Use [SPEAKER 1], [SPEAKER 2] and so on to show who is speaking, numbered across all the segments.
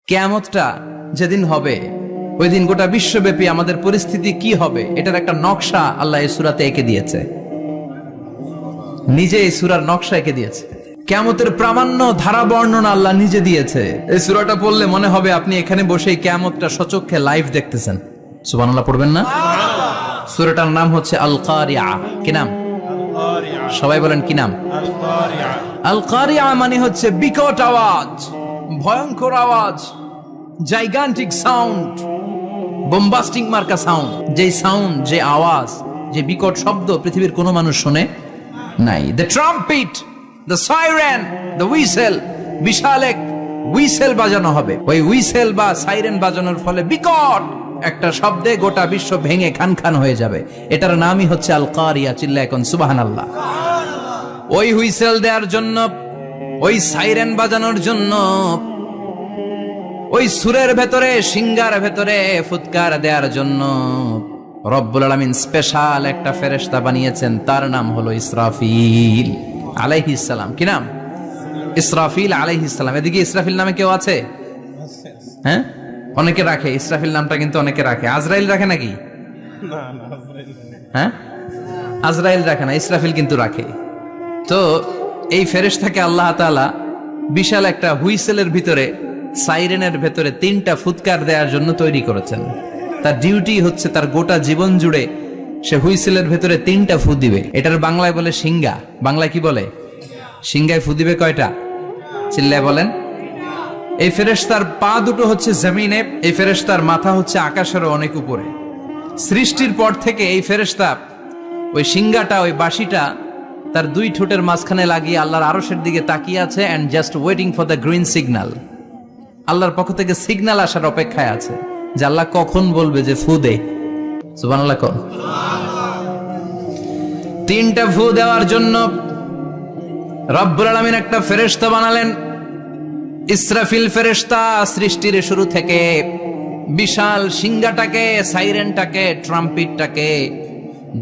[SPEAKER 1] কিয়ামতটা যেদিন হবে ওই দিন গোটা বিশ্বব্যাপী আমাদের পরিস্থিতি কি হবে এটার একটা নকশা আল্লাহ এই সূরাতে এঁকে দিয়েছে। নিজে এই সূরার নকশা এঁকে দিয়েছে। কিয়ামতের প্রামাণ্য ধারা বর্ণনা আল্লাহ নিজে দিয়েছে। এই সূরাটা পড়লে মনে হবে আপনি এখানে বসে কিয়ামতটা সচক্ষে লাইভ দেখতেছেন। সুবহানাল্লাহ পড়বেন না? সূরাটার নাম হচ্ছে আল কারিয়া। কি নাম? সবাই বলেন কি নাম? আল কারিয়া মানে হচ্ছে বিকট আওয়াজ, ভয়ঙ্কর আওয়াজ, জাইগান্টিক সাউন্ড, বোম্বাস্টিক মার্কা সাউন্ড। যে সাউন্ড, যে আওয়াজ, যে বিকট শব্দ পৃথিবীর কোনো মানুষ শুনে নাই। The trumpet, the siren, the whistle, বিশাল এক হুইসেল বাজানো হবে। ওই হুইসেল বা সাইরেন বাজানোর ফলে বিকট একটা শব্দে গোটা বিশ্ব ভেঙে খান খান হয়ে যাবে। এটার নামই হচ্ছে আল কারিয়া। চিল্লা এখন সুবহানাল্লাহ। ওই হুইসেল দেওয়ার জন্য, ওই সাইরেন বাজানোর জন্য, ওই সুরের ভেতরে, সিঙ্গার ভেতরে ফুৎকার দেওয়ার জন্য রব্বুল আলামিন স্পেশাল একটা ফেরেশতা বানিয়েছেন। তার নাম হলো ইসরাফিল আলাইহিস সালাম। কি নাম? ইসরাফিল আলাইহিস সালাম। এদিকে ইসরাফিল নামে কেউ আছে? হ্যাঁ, অনেকে রাখে ইসরাফিল নামটা, কিন্তু অনেকে রাখে। আজরাইল রাখে নাকি? হ্যাঁ, আজরাইল রাখে না, ইসরাফিল কিন্তু রাখে। তো এই ফেরেশতাকে আল্লাহ তাআলা বিশাল একটা হুইসেলের ভিতরে, সাইরেনের ভেতরে 3টা ফুৎকার দেওয়ার জন্য তৈরি করেছেন। তার ডিউটি হচ্ছে তার গোটা জীবন জুড়ে সে হুইসেলের ভেতরে 3টা ফু দিবে। এটার বাংলায় বলে সিঙ্গা। বাংলায় কি বলে? সিঙ্গায় ফু দিবে কয়টা? চিল্লায় বলেন। এই ফেরেশতার পা দুটো হচ্ছে জমিনে, এই ফেরেশতার মাথা হচ্ছে আকাশেরও অনেক উপরে। সৃষ্টির পর থেকে এই ফেরেশতা ওই সিঙ্গাটা, ওই বাঁশিটা তার 2 ঠোঁটের মাঝখানে লাগিয়ে আল্লাহর আরশের দিকে তাকিয়ে আছে, and just waiting for the green signal. আল্লাহর পক্ষ থেকে সিগন্যাল আসার অপেক্ষায় আছে যে আল্লাহ কখন বলবে যে ফু দে। সুবহানাল্লাহ। 3টা ফু দেওয়ার জন্য রব্বুল আলামিন একটা ফেরেশতা বানালেন। ইসরাফিল ফেরেশতা সৃষ্টির শুরু থেকে বিশাল সিঙ্গাটাকে, সাইরেনটাকে, ট্রাম্পিটটাকে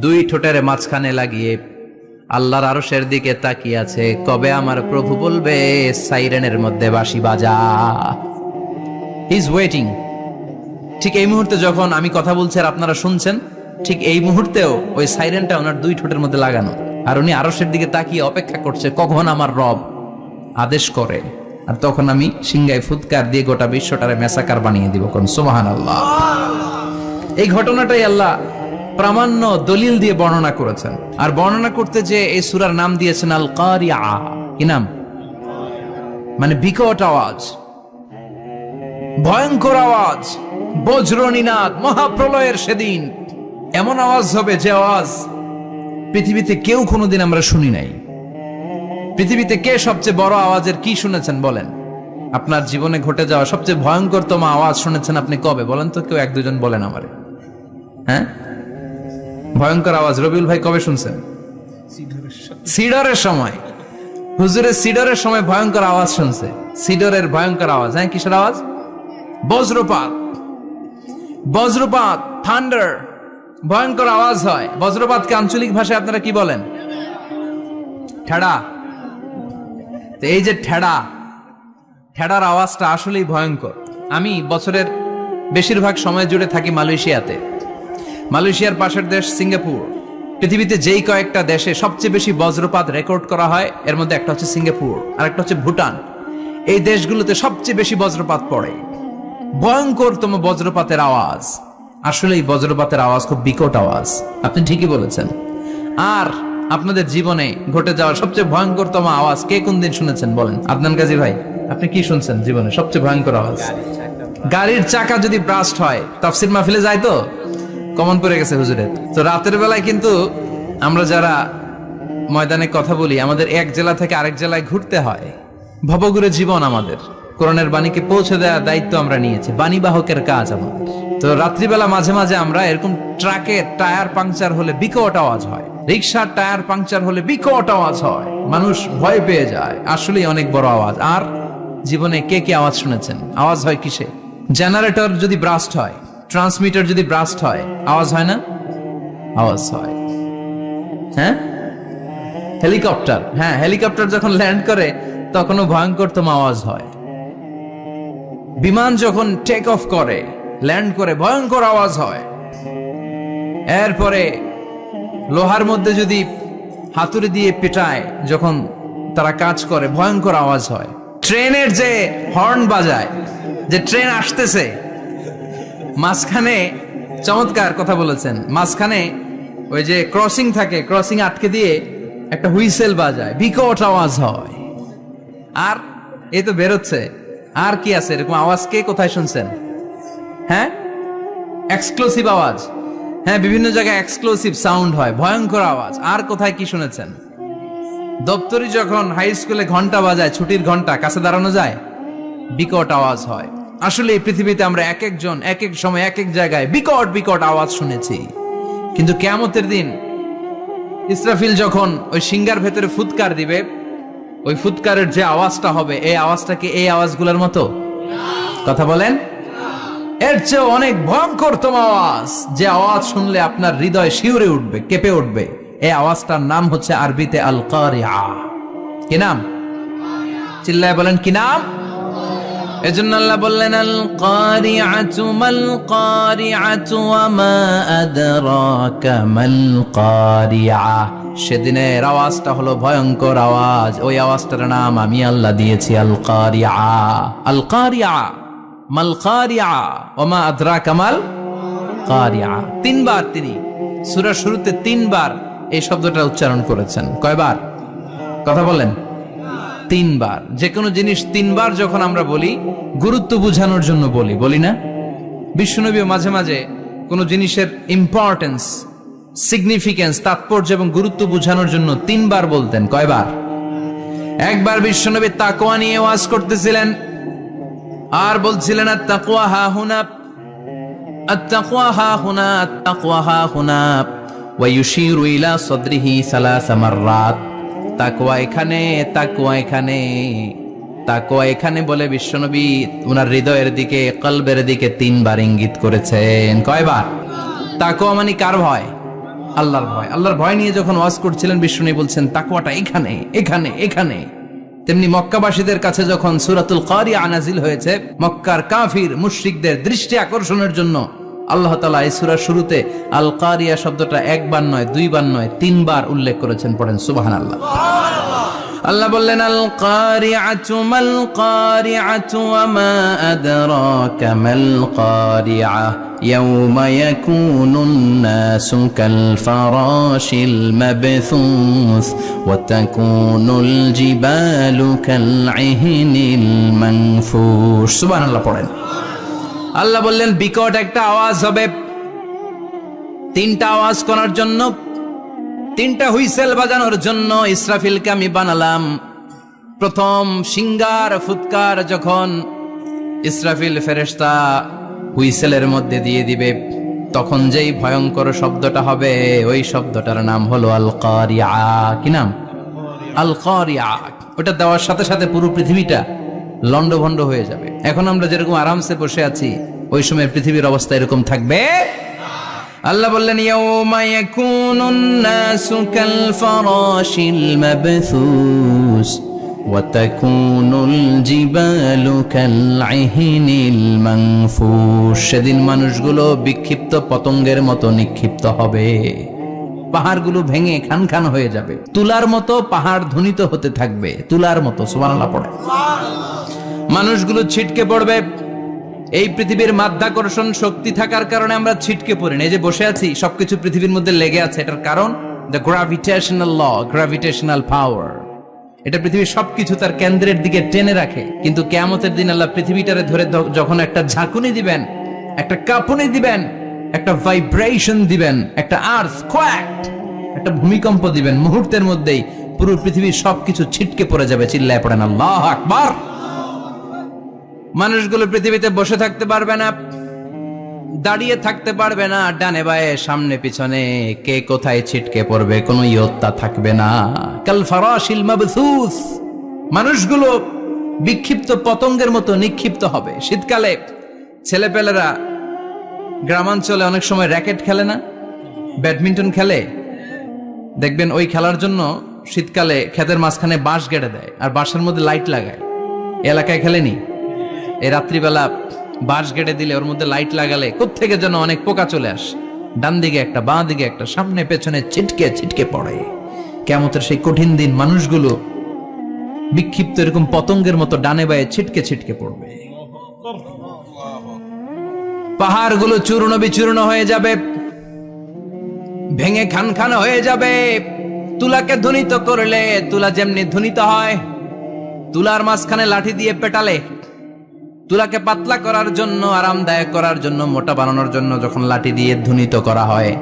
[SPEAKER 1] 2 ঠোঁটের মাঝখানে লাগিয়ে আল্লাহর আরশের দিকে তাকিয়ে আছে, কবে আমার প্রভু বলবে সাইরেনের মধ্যে বাঁশি বাজা। He is waiting. ঠিক এই মুহূর্তে যখন আমি কথা বলছি আর আপনারা শুনছেন, ঠিক এই মুহূর্তেও ওই সাইরেনটা ওনার 2 ঠোঁটের মধ্যে লাগানো, আর উনি আরশের দিকে তাকিয়ে অপেক্ষা করছে কখন আমার রব আদেশ করে, আর তখন আমি সিঙ্গায় ফুৎকার দিয়ে গোটা বিশ্বটারে মেসাকার বানিয়ে দিব। কোন সুবহানাল্লাহ। এই ঘটনাটাই আল্লাহ প্রামাণ্য দলিল দিয়ে বর্ণনা করেছেন। আর বর্ণনা করতে যে এই সূরার নাম দিয়েছেন আল কারিয়া। কি নাম? মানে বিকট আওয়াজ, ভয়ঙ্কর আওয়াজ, বজ্রনিনাদ, মহাপ্রলয়ের সেদিন এমন আওয়াজ হবে যে আওয়াজ পৃথিবীতে কেউ কোনোদিন আমরা শুনি নাই। পৃথিবীতে কে সবচেয়ে বড় আওয়াজের কি শুনেছেন বলেন? আপনার জীবনে ঘটে যাওয়া সবচেয়ে ভয়ঙ্করতম আওয়াজ শুনেছেন আপনি কবে বলেন তো? কেউ 1-2 বলেন আমারে। হ্যাঁ, ভয়ঙ্কর আওয়াজ রবিউল ভাই কবে শুনছেন? সিডরের সময়। হুজুরের সিডরের সময় ভয়ঙ্কর আওয়াজ শুনছে। সিডরের ভয়ঙ্কর আওয়াজ। হ্যাঁ, কিসের আওয়াজ? বজ্রপাত। বজ্রপাত, থান্ডার, ভয়ঙ্কর আওয়াজ হয়। বজ্রপাতকে আঞ্চলিক ভাষায় আপনারা কি বলেন? ঠেড়া। তো এই যে ঠেড়ার আওয়াজটা আসলেই ভয়ঙ্কর। আমি বছরের বেশিরভাগ সময় জুড়ে থাকি মালয়েশিয়াতে। মালয়েশিয়ার পাশের দেশ সিঙ্গাপুর। পৃথিবীতে যেই কয়েকটা দেশে সবচেয়ে বেশি বজ্রপাত রেকর্ড করা হয় এর মধ্যে একটা হচ্ছে সিঙ্গাপুর, আর একটা হচ্ছে ভুটান। এই দেশগুলোতে সবচেয়ে বেশি বজ্রপাত পড়ে। ভয়ঙ্করতম বজ্রপাতের আওয়াজ। আসলে এই বজ্রপাতের আওয়াজ খুব বিকট আওয়াজ। আপনি ঠিকই বলেছেন। আর আপনাদের জীবনে ঘটে যাওয়া সবচেয়ে ভয়ঙ্করতম আওয়াজ কে কোন দিন শুনেছেন বলেন? আদনান গাজী ভাই, আপনি কি শুনছেন জীবনে সবচেয়ে ভয়ঙ্কর আওয়াজ? গাড়ির চাকা যদি ব্রাস্ট হয়। তাফসীর মাহফিলে যায় তো কমন পড়ে গেছে হুজুরের। তো রাতের বেলায় কিন্তু আমরা যারা ময়দানে কথা বলি, আমাদের এক জেলা থেকে আরেক জেলায় ঘুরতে হয়। ভবঘুরে জীবন আমাদের। কোরআনের বাণীকে পৌঁছে দেওয়ার দায়িত্ব আমরা নিয়েছি, বাণীবাহকের কাজ আমাদের। তো রাত্রিবেলা মাঝে মাঝে আমরা এরকম ট্রাকের টায়ার পাংচার হলে বিকট আওয়াজ হয়, রিক্সার টায়ার পাংচার হলে বিকট আওয়াজ হয়, মানুষ ভয় পেয়ে যায়। আসলেই অনেক বড় আওয়াজ। আর জীবনে কে কে আওয়াজ শুনেছেন? আওয়াজ হয় কিসে? জেনারেটর যদি ব্রাস্ট হয়, ট্রান্সমিটার যদি ব্রাস্ট হয়, আওয়াজ হয় না? আওয়াজ হয়। হ্যাঁ, হেলিকপ্টার। হ্যাঁ, হেলিকপ্টার যখন ল্যান্ড করে তখনও ভয়ঙ্করতম আওয়াজ হয়। বিমান যখন টেক অফ করে, ল্যান্ড করে, ভয়ঙ্কর আওয়াজ হয়। এরপরে লোহার মধ্যে যদি হাতুড়ি দিয়ে পেটায়, যখন তারা কাজ করে, ভয়ঙ্কর আওয়াজ হয়। ট্রেনের যে হর্ন বাজায়, যে ট্রেন আসতেছে, মাঝখানে চমৎকার কথা বলেছেন, মাঝখানে ওই যে ক্রসিং থাকে, ক্রসিং আটকে দিয়ে একটা হুইসেল বাজায়, বিকট আওয়াজ হয়। আর এই তো বেরোচ্ছে, আর কি আছে এরকম আওয়াজ? কে কোথায় শুনছেন? হ্যাঁ, এক্সক্লুসিভ আওয়াজ। হ্যাঁ, বিভিন্ন জায়গায় এক্সক্লুসিভ সাউন্ড হয়, ভয়ঙ্কর আওয়াজ। আর কোথায় কি শুনেছেন? দপ্তরি যখন হাই স্কুলে ঘন্টা বাজায়, ছুটির ঘন্টা, কাছে দাঁড়ানো যায়, বিকট আওয়াজ হয়। আসলে এই পৃথিবীতে আমরা এক একজন এক এক সময় এক এক জায়গায় বিকট বিকট আওয়াজ শুনেছি। কিন্তু কিয়ামতের দিন ইসরাফিল যখন ওই সিংহার ভেতরে ফুৎকার দিবে, ওই ফুৎকারের যে আওয়াজটা হবে, এই আওয়াজটা কি এই আওয়াজগুলোর মতো? কথা বলেন। এর চেয়ে অনেক ভয়ঙ্করতম আওয়াজ, যে আওয়াজ শুনলে আপনার হৃদয় শিউরে উঠবে, কেঁপে উঠবে। এই আওয়াজটার নাম হচ্ছে আরবিতে আল কারিআ। কি নাম? চিল্লায় বলেন, কি নাম? এজন্য আল্লাহ বললেন, আল কারিআতু মাল কারিআতু ওয়া মা আদরাকা মাল কারিআ। সেদিনের আওয়াজটা হলো ভয়ঙ্কর আওয়াজ। ওই আওয়াজটার নাম আমি আল্লাহ দিয়েছি আল কারিআ। আল কারিআ মাল কারিআ ওয়া মা আদরাকা মাল কারিআ। তিনবার তিনি সূরার শুরুতে তিনবার এই শব্দটা উচ্চারণ করেছেন। কয়বার? কথা বলেন। তিনবার। যে কোনো জিনিস তিনবার যখন আমরা বলি, গুরুত্ব বোঝানোর জন্য বলি, বলি না? বিশ্বনবীও মাঝে মাঝে কোনো জিনিসের ইম্পর্টেন্স, সিগনিফিকেন্স, তাৎপর্য এবং গুরুত্ব বোঝানোর জন্য তিনবার বলতেন। কয়বার? একবার বিশ্বনবী তাকওয়া নিয়ে ওয়াজ করতেছিলেন, আর বলছিলেন আত-তাকওয়া হা হুনা, আত-তাকওয়া হা হুনা, আত-তাকওয়া হা হুনা, ওয়া ইউশিরু ইলা সাদরিহি সালাসা মাররাত। তাকওয়া এখানে, তাকওয়া এখানে, তাকওয়া এখানে বলে বিশ্বনবী ওনার হৃদয়ের দিকে, কলবের দিকে তিনবার ইঙ্গিত করেছেন। কয়বার? তাকওয়া মানে কার ভয়? আল্লাহর ভয়। আল্লাহর ভয় নিয়ে যখন ওয়াজ করছিলেন, বিশ্বনবী বলছেন তাকওয়াটা এখানে, এখানে, এখানে। তেমনি মক্কাবাসীদের কাছে যখন সূরাতুল কারিআ নাজিল হয়েছে, মক্কার কাফির মুশরিকদের দৃষ্টি আকর্ষণের জন্য আল্লাহ তাআলা এই সূরার শুরুতে আল কারিআ শব্দটা একবার নয়, দুইবার নয়, তিনবার উল্লেখ করেছেন। পড়েন সুবহানাল্লাহ। আল্লাহ বললেন, আল কারিআতু মাল কারিআতু ওয়া মা আদরাকা মাল কারিআ ইয়াওমা ইয়াকুনুন নাসু কাল ফারাশিল মাবথুস ওয়া তাকুনুল জিবালু কাল ইহনিল মানফুশ। সুবহানাল্লাহ পড়েন। আল্লাহ বললেন, বিকট একটা আওয়াজ হবে। তিনটা আওয়াজ করার জন্য, তিনটা হুইসেল বাজানোর জন্য ইসরাফিলকে আমি বানালাম। প্রথম সিংহার ফুৎকার যখন ইসরাফিল ফেরেশতা হুইসেলের মধ্যে দিয়ে দিবে, তখন যেই ভয়ঙ্কর শব্দটা হবে, ওই শব্দটার নাম হলো আল কারিআ। কি নাম? আল কারিআ। ওটা দেওয়ার সাথে সাথে পুরো পৃথিবীটা লন্ডভন্ড হয়ে যাবে। এখন আমরা যেরকম আরামসে বসে আছি, ওই সময় পৃথিবীর অবস্থা এরকম থাকবে। আল্লাহ বললেন, ইয়াওমা ইয়াকুনুন নাসু কাল ফারাশিল মাবথুস ওয়া তাকুনুল জিবালু কাল ইহনিল মানফুশ। সেদিন মানুষগুলো বিক্ষিপ্ত পতঙ্গের মতো নিক্ষিপ্ত হবে। পাহাড়গুলো ভেঙে খান খান হয়ে যাবে। তুলার মতো পাহাড় ধ্বনিত হতে থাকবে, তুলার মতো। সুবহানাল্লাহ পড়ে। মানুষগুলো ছিটকে পড়বে। এই পৃথিবীর মাধ্যাকর্ষণ শক্তি থাকার কারণে আমরা ছিটকে পড়ি না। এই যে বসে আছি, সবকিছু পৃথিবীর মধ্যে লেগে আছে। এটার কারণ দ্য গ্র্যাভিটেশনাল ল, গ্র্যাভিটেশনাল পাওয়ার। এটা পৃথিবীর সবকিছু তার কেন্দ্রের দিকে টেনে রাখে। কিন্তু কিয়ামতের দিন আল্লাহ পৃথিবীটারে ধরে যখন একটা ঝাঁকুনি দিবেন, একটা কাঁপুনি দিবেন, একটা ভাইব্রেশন দিবেন, একটা আর্থকোয়াক, একটা ভূমিকম্প দিবেন, মুহূর্তের মধ্যেই পুরো পৃথিবীর সবকিছু ছিটকে পড়ে যাবে। চিল্লায় পড়েন আল্লাহু আকবার। মানুষগুলো পৃথিবীতে বসে থাকতে পারবে না, দাঁড়িয়ে থাকতে পারবে না, ডানে বায়ে সামনে পিছনে কে কোথায় ছিটকে পড়বে কোনো ইয়ত্তা থাকবে না। কাল ফারাশিল মাবথুস। মানুষগুলো বিক্ষিপ্ত পতঙ্গের মতো নিক্ষিপ্ত হবে। শীতকালে ছেলেপেলেরা গ্রামাঞ্চলে অনেক সময় র্যাকেট খেলে না, ব্যাডমিন্টন খেলে। দেখবেন ওই খেলার জন্য শীতকালে ক্ষেতের মাঝখানে বাঁশ গেড়ে দেয় আর বাঁশের মধ্যে লাইট লাগায়। এলাকায় খেলেনি? এই রাত্রিবেলা বাঁশ গেড়ে দিলে ওর মধ্যে লাইট লাগালে কোত্থেকে যেন অনেক পোকা চলে আসে, ডান দিকে একটা বাঁ দিকে একটা, সামনে পেছনে ছিটকে ছিটকে পড়ে। কিয়ামতের সেই কঠিন দিন মানুষগুলো বিক্ষিপ্ত এরকম পতঙ্গের মতো ডানে বায়ে ছিটকে ছিটকে পড়বে। পাহাড়গুলো চূর্ণ বিচূর্ণ হয়ে যাবে, ভেঙে খান খান হয়ে যাবে। তুলাকে ধ্বনিত করলে তুলা যেমনি ধ্বনিত হয়, তুলার মাঝখানে লাঠি দিয়ে পেটালে, তুলাকে পাতলা করার জন্য, আরামদায়ক করার জন্য, মোটা বানানোর জন্য যখন লাঠি দিয়ে ধ্বনিত করা হয়,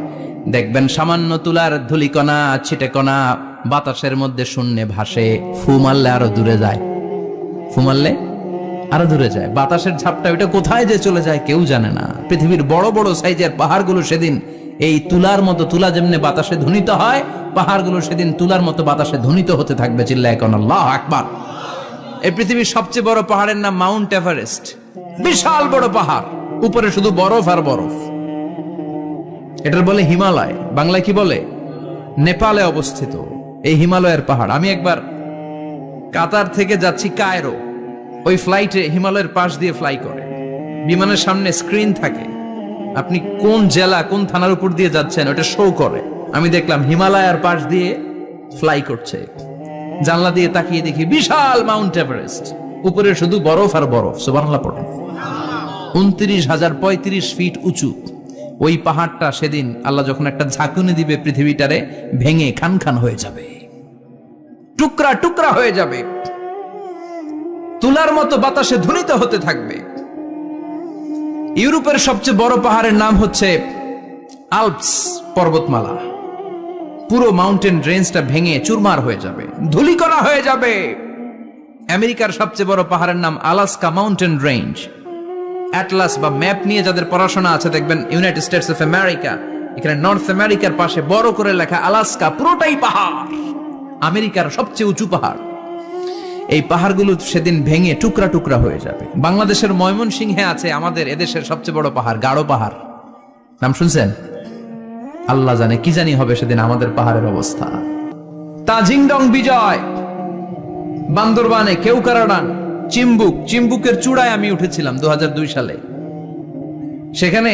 [SPEAKER 1] দেখবেন সামান্য তুলার ধুলিকণা ছিটেকণা বাতাসের মধ্যে শূন্যে ভাসে। ফু মারলে আরো দূরে যায়, ফু মারলে আরো দূরে যায়। বাতাসের ঝাপটা ওইটা কোথায় যে চলে যায় কেউ জানে না। পৃথিবীর বড় বড় সাইজের পাহাড়গুলো সেদিন এই তুলার মতো, তুলা যেমনি বাতাসে ধ্বনিত হয়, পাহাড়গুলো সেদিন তুলার মতো বাতাসে ধ্বনিত হতে থাকবে। চিল্লায় কোন আল্লাহু আকবার। এই পৃথিবীর সবচেয়ে বড় পাহাড়ের নাম মাউন্ট এভারেস্ট। বিশাল বড় পাহাড়, উপরে শুধু বরফ আর বরফ। এটার বলে হিমালয়, বাংলায় কি বলে? নেপালে অবস্থিত এই হিমালয়ের পাহাড়। আমি একবার কাতার থেকে যাচ্ছি কায়রো, ওই ফ্লাইটে হিমালয়ের পাশ দিয়ে ফ্লাই করে, বিমানের সামনে স্ক্রিন থাকে, আপনি কোন জেলা কোন থানার উপর দিয়ে যাচ্ছেন ওটা শো করে। আমি দেখলাম হিমালয়ের পাশ দিয়ে ফ্লাই করছে, জানলা দিয়ে তাকিয়ে দেখি বিশাল মাউন্ট এভারেস্ট, উপরে শুধু বরফ আর বরফ। সুবহানাল্লাহ পড়েন। 29,035 ফিট উঁচু ওই পাহাড়টা সেদিন আল্লাহ যখন একটা ঝাঁকুনি দিবে, পৃথিবীটারে ভেঙে খান খান হয়ে যাবে, টুকরা টুকরা হয়ে যাবে, তুলার মতো বাতাসে ধ্বনিত হতে থাকবে। ইউরোপের সবচেয়ে বড় পাহাড়ের নাম হচ্ছে আল্পস পর্বতমালা। পুরো মাউন্টেন রেঞ্জটা ভেঙে চুরমার হয়ে যাবে, ধূলিকণা হয়ে যাবে। আমেরিকার সবচেয়ে বড় পাহাড়ের নাম আলাস্কা মাউন্টেন রেঞ্জ। অ্যাটলাস বা ম্যাপ নিয়ে যাদের পড়াশোনা আছে দেখবেন ইউনাইটেড স্টেটস অফ আমেরিকা, এখানে নর্থ আমেরিকার পাশে বড় করে লেখা আলাস্কা, পুরোটাই পাহাড়, আমেরিকার সবচেয়ে উঁচু পাহাড়। এই পাহাড়গুলো সেদিন ভেঙে টুকরা টুকরা হয়ে যাবে। বাংলাদেশের ময়মনসিংহে আছে আমাদের এদেশের সবচেয়ে বড় পাহাড়, গাঢ় পাহাড়, নাম শুনছেন? আল্লাহ জানে কি জানি হবে সেদিন আমাদের পাহাড়ের অবস্থা। তাজিংডং বিজয়, বান্দরবানে কেউকারাডাং, চিম্বুক, চিম্বুকের চূড়ায় আমি উঠেছিলাম 2002 সালে। সেখানে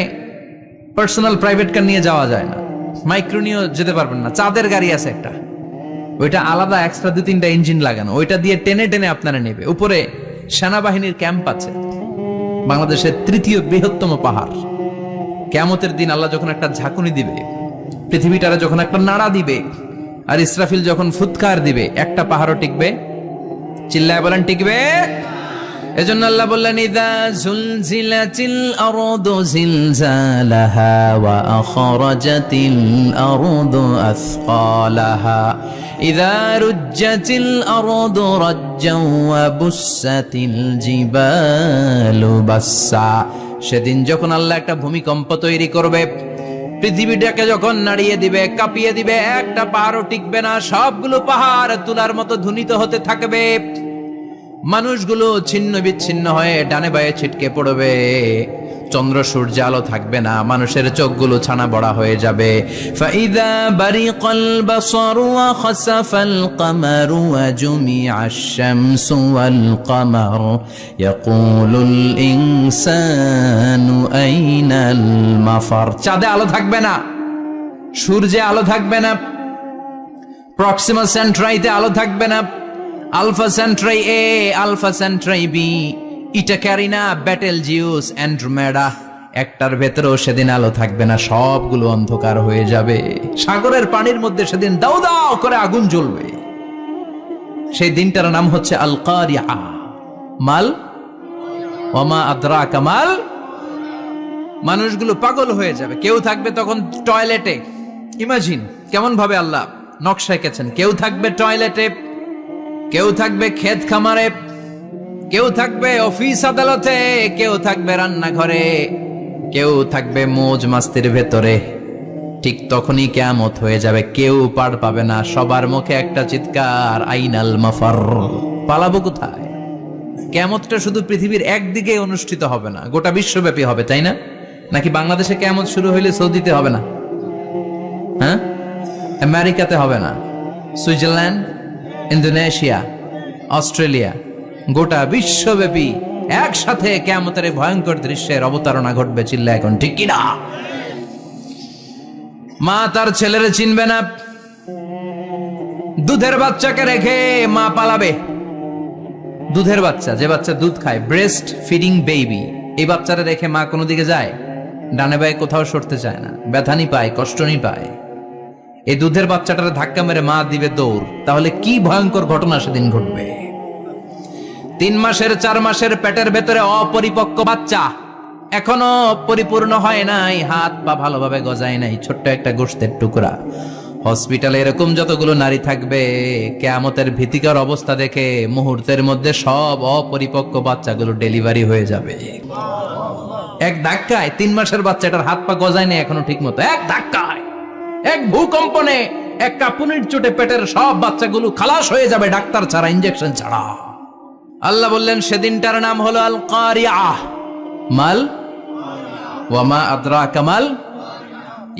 [SPEAKER 1] পার্সোনাল প্রাইভেট কার নিয়ে যাওয়া যায় না, মাইক্রো নিয়েও যেতে পারবেন না। চাঁদের গাড়ি আছে একটা, ওইটা আলাদা এক্সট্রা 2-3টা ইঞ্জিন লাগানো, ওইটা দিয়ে টেনে টেনে আপনারা নেবে। উপরে সেনাবাহিনীর ক্যাম্প আছে। বাংলাদেশের 3য় বৃহত্তম পাহাড়। কিয়ামতের দিন আল্লাহ যখন একটা ঝাঁকুনি দিবে, পৃথিবীটারে যখন একটা নাড়া দিবে, আর ইসরাফিল যখন ফুৎকার দিবে, একটা পাহাড়ও টিকবে? চিল্লায় বলেন টিকবে? এজন্য আল্লাহ বললেন ইযা যুলজিলাতিল আরদু জিলজালাহা ওয়া আখরাজাতিল আরদু আসকালাহা ইযা রুজ্জাতিল আরদু রাজ্জাও ওয়া বুসাতিল জিবালু বাসসা। সেদিন যখন আল্লাহ একটা ভূমিকম্প তৈরি করবে, পৃথিবীটাকে যখন নাড়িয়ে দিবে, কাঁপিয়ে দিবে, একটা পাহাড়ও টিকবে না, সবগুলো পাহাড় তুলার মতো ধ্বনিত হতে থাকবে। মানুষগুলো ছিন্ন বিচ্ছিন্ন হয়ে ডানে বায়ে ছিটকে পড়বে, চন্দ্র সূর্য আলো থাকবে না, মানুষের চোখগুলো ছানা বড়া হয়ে যাবে। ফাইদা বারিকাল বাসারু ওয়া খাসাফাল কামারু ওয়া জুমিআশ শামসু ওয়াল কামার ইয়াকুলুল ইনসানু আইনাল মাফার। চাঁদে আলো থাকবে না, সূর্যে আলো থাকবে না, প্রক্সিমা সেন্ট্রাইতে আলো থাকবে না, আলফা সেন্ট্রাই এ, আলফা সেন্ট্রাই বি, ইটা ক্যারিনা, ব্যাটেল জিউস, অ্যান্ড্রোমেডা, একটার ভেতরেও সেদিন আলো থাকবে না, সবগুলো অন্ধকার হয়ে যাবে। সাগরের পানির মধ্যে সেদিন দাও দাও করে আগুন জ্বলবে। সেই দিনটার নাম হচ্ছে আল কারিআ। মাল ওয়ামা আদরাকা মাল। মানুষগুলো পাগল হয়ে যাবে। কেউ থাকবে তখন টয়লেটে, ইমাজিন কেমন ভাবে আল্লাহ নকশা এঁকেছেন। কেউ থাকবে টয়লেটে, কেউ থাকবে ক্ষেত খামারে, কেউ থাকবে অফিস আদালতে, কেউ থাকবে রান্নাঘরে, কেউ থাকবে মৌজ মাস্তির ভেতরে। ঠিক তখনই কিয়ামত হয়ে যাবে, কেউ পার পাবে না, সবার মুখে একটা চিৎকার, আইনাল মাফার। পালাবো কোথায়? কিয়ামতটা শুধু পৃথিবীর একদিকে অনুষ্ঠিত হবে না, গোটা বিশ্বব্যাপী হবে, তাই না? নাকি বাংলাদেশে কিয়ামত শুরু হইলে সৌদিতে হবে না? হ্যাঁ, আমেরিকাতে হবে না, সুইজারল্যান্ড, ইন্দোনেশিয়া, অস্ট্রেলিয়া, গোটা বিশ্বব্যাপী একসাথে কিয়ামতের এই ভয়ঙ্কর দৃশ্যের অবতারণা ঘটবে। চিল্লা এখন ঠিক কিনা? মা তার ছেলেরে চিনবে না, দুধের বাচ্চাকে রেখে মা পালাবে। দুধের বাচ্চা, যে বাচ্চা দুধ খায়, ব্রেস্ট ফিডিং বেবি, এই বাচ্চারা রেখে মা কোনো দিকে যায়? ডানে বায়ে কোথাও সরতে চায় না, ব্যথানি পায়, কষ্টনি পায়। এই দুধের বাচ্চাটার ধাক্কা মেরে মা দিবে দৌড়। তাহলে কি ভয়ঙ্কর ঘটনা সেদিন ঘটবে। 3 মাসের 4 মাসের পেটের ভেতরে অপরিপক্ক বাচ্চা, এখনো পরিপূর্ণ হয় নাই, হাত পা ভালোভাবে গজায় নাই, ছোট্ট একটা গোশতের টুকরা। হসপিটালে এরকম যতগুলো নারী থাকবে, কিয়ামতের ভীতিকর অবস্থা দেখে মুহূর্তের মধ্যে সব অপরিপক্ক বাচ্চাগুলো ডেলিভারি হয়ে যাবে। এক ধাক্কায় 3 মাসের বাচ্চাটার হাত পা গজায় নাই এখনো ঠিক মতো, এক ধাক্কায়, এক ভূকম্পনে, এক কাঁপুনির চোটে পেটের সব বাচ্চাগুলো খালাস হয়ে যাবে, ডাক্তার ছাড়া, ইনজেকশন ছাড়া। আল্লাহ বললেন সেদিনটার নাম হলো আল কারিআহ। মাল ওয়ামা আদরাকা মাল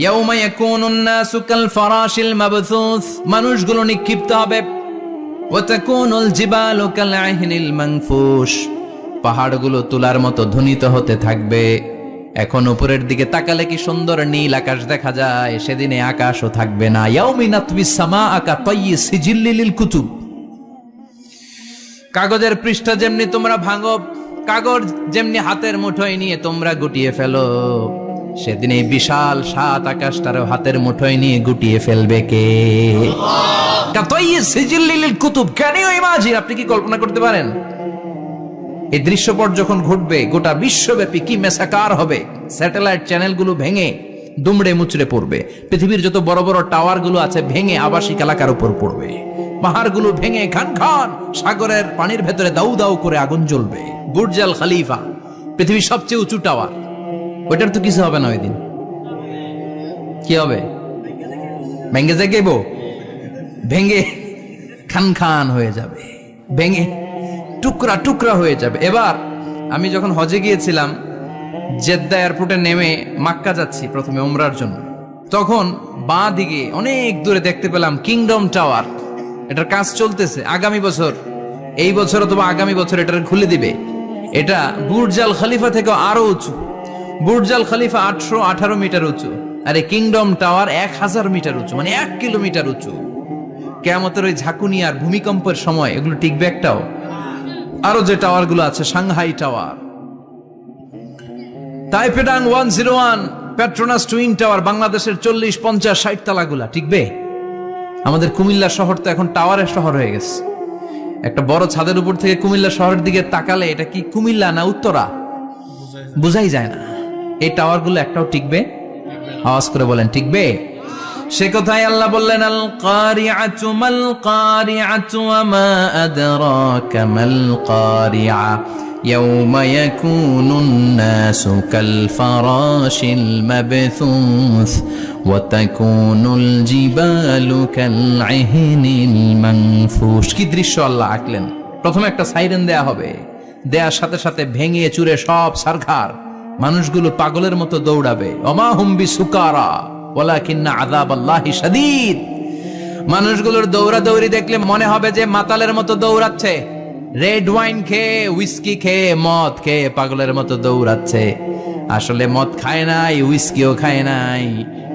[SPEAKER 1] ইয়াউমা ইয়াকুনুন নাসু কাল ফারাশিল মাবথুস, মানুষগুলো নিক্ষিপ্ত হবে। ওয়া তাকুনুল জিবালু কাল আহিনিল মানফুশ, পাহাড়গুলো তুলার মতো ধ্বনিত হতে থাকবে। এখন উপরের দিকে তাকালে কি সুন্দর নীল আকাশ দেখা যায়, সেদিনে আকাশও থাকবে না। ইয়াউমিন নাতবিস সামাআ কা তায়্যি সিজিল্লিল কুতুব, কাগজের পৃষ্ঠা যেমনি তোমরা ভাঙো, কাগজ যেমনি হাতের মুঠোয় নিয়ে তোমরা গুটিয়ে ফেলো, সেদিন এই বিশাল 7 আকাশটারও হাতের মুঠোয় নিয়ে গুটিয়ে ফেলবে কে? কুতুব। Can you imagine? আপনি কি কল্পনা করতে পারেন এই দৃশ্যপট যখন ঘটবে গোটা বিশ্বব্যাপী কি মেসাকার হবে? স্যাটেলাইট চ্যানেলগুলো ভেঙে দুমড়ে মুচড়ে পড়বে, পৃথিবীর যত বড় বড় টাওয়ার গুলো আছে ভেঙে আবাসিক এলাকার উপর পড়বে, পাহাড়গুলো ভেঙে খান খান, সাগরের পানির ভেতরে দাউ দাউ করে আগুন জ্বলবে। বুর্জ আল খলিফা, পৃথিবীর সবচেয়ে উঁচু টাওয়ার, ওইটার তো কিছু হবে না। ওই দিন কি হবে? ভেঙে যাইব, ভেঙে খান খান হয়ে যাবে, ভেঙে টুকরা টুকরা হয়ে যাবে। এবার আমি যখন হজে গিয়েছিলাম, জেদ্দা এয়ারপোর্টে নেমে মাক্কা যাচ্ছি প্রথমে উমরার জন্য, তখন বাঁ দিকে অনেক দূরে দেখতে পেলাম কিংডম টাওয়ার। এটার কাজ চলতেছে, আগামী বছর, এই বছর অথবা আগামী বছর এটা খুলে দিবে। এটা বুর্জ আল খলিফা থেকে আরো উঁচু। বুর্জ আল খলিফা 818 মিটার উঁচু, আর এই কিংডম টাওয়ার 1000 মিটার উঁচু, মানে 1 কিলোমিটার উঁচু। কিয়ামতের ওই ঝাঁকুনি আর ভূমিকম্পের সময় এগুলো টিকবে একটাও? আরো যে টাওয়ার গুলো আছে, সাংহাই টাওয়ার, তাইপেডাং 101, পেট্রোনাস টুইন টাওয়ার, বাংলাদেশের 40, 50, 60 তালাগুলা টিকবে? আমাদের কুমিল্লা শহর তো এখন টাওয়ারের শহর হয়ে গেছে। একটা বড় ছাদের উপর থেকে কুমিল্লা শহরের দিকে তাকালে এটা কি কুমিল্লা না উত্তরা বুঝাই যায় না। এই টাওয়ার গুলো একটাও টিকবে? আওয়াজ করে বলেন টিকবে? সে কথাই আল্লাহ বললেন আল কারিআতু মাল কারিআতু ওয়া মা আদরাকা মাল কারিআ ইয়াউমা ইয়াকুনুন নাসু কাল ফারাশিল মাবথুস ওয়া তাকুনুল জিবালু কাল আহিনিল মানফুশ। কি দৃশ্য আল্লাহ আঁকলেন! প্রথমে একটা সাইরেন দেয়া হবে, দেয়ার সাথে সাথে ভেঙে চুরে সব সারখার, মানুষগুলো পাগলের মতো দৌড়াবে। ওমা হুম বিসুকারা ওয়ালাকিন্না আযাবাল্লাহি শাদীদ। মানুষগুলোর দৌড়াদৌড়ি দেখলে মনে হবে যে মাতালের মতো দৌড়াচ্ছে, রেড ওয়াইন খেয়ে, উইস্কি খেয়ে, মদ খেয়ে পাগলের মতো দৌড়াচ্ছে। আসলে মদ খায় নাই, উইস্কিও খায় নাই।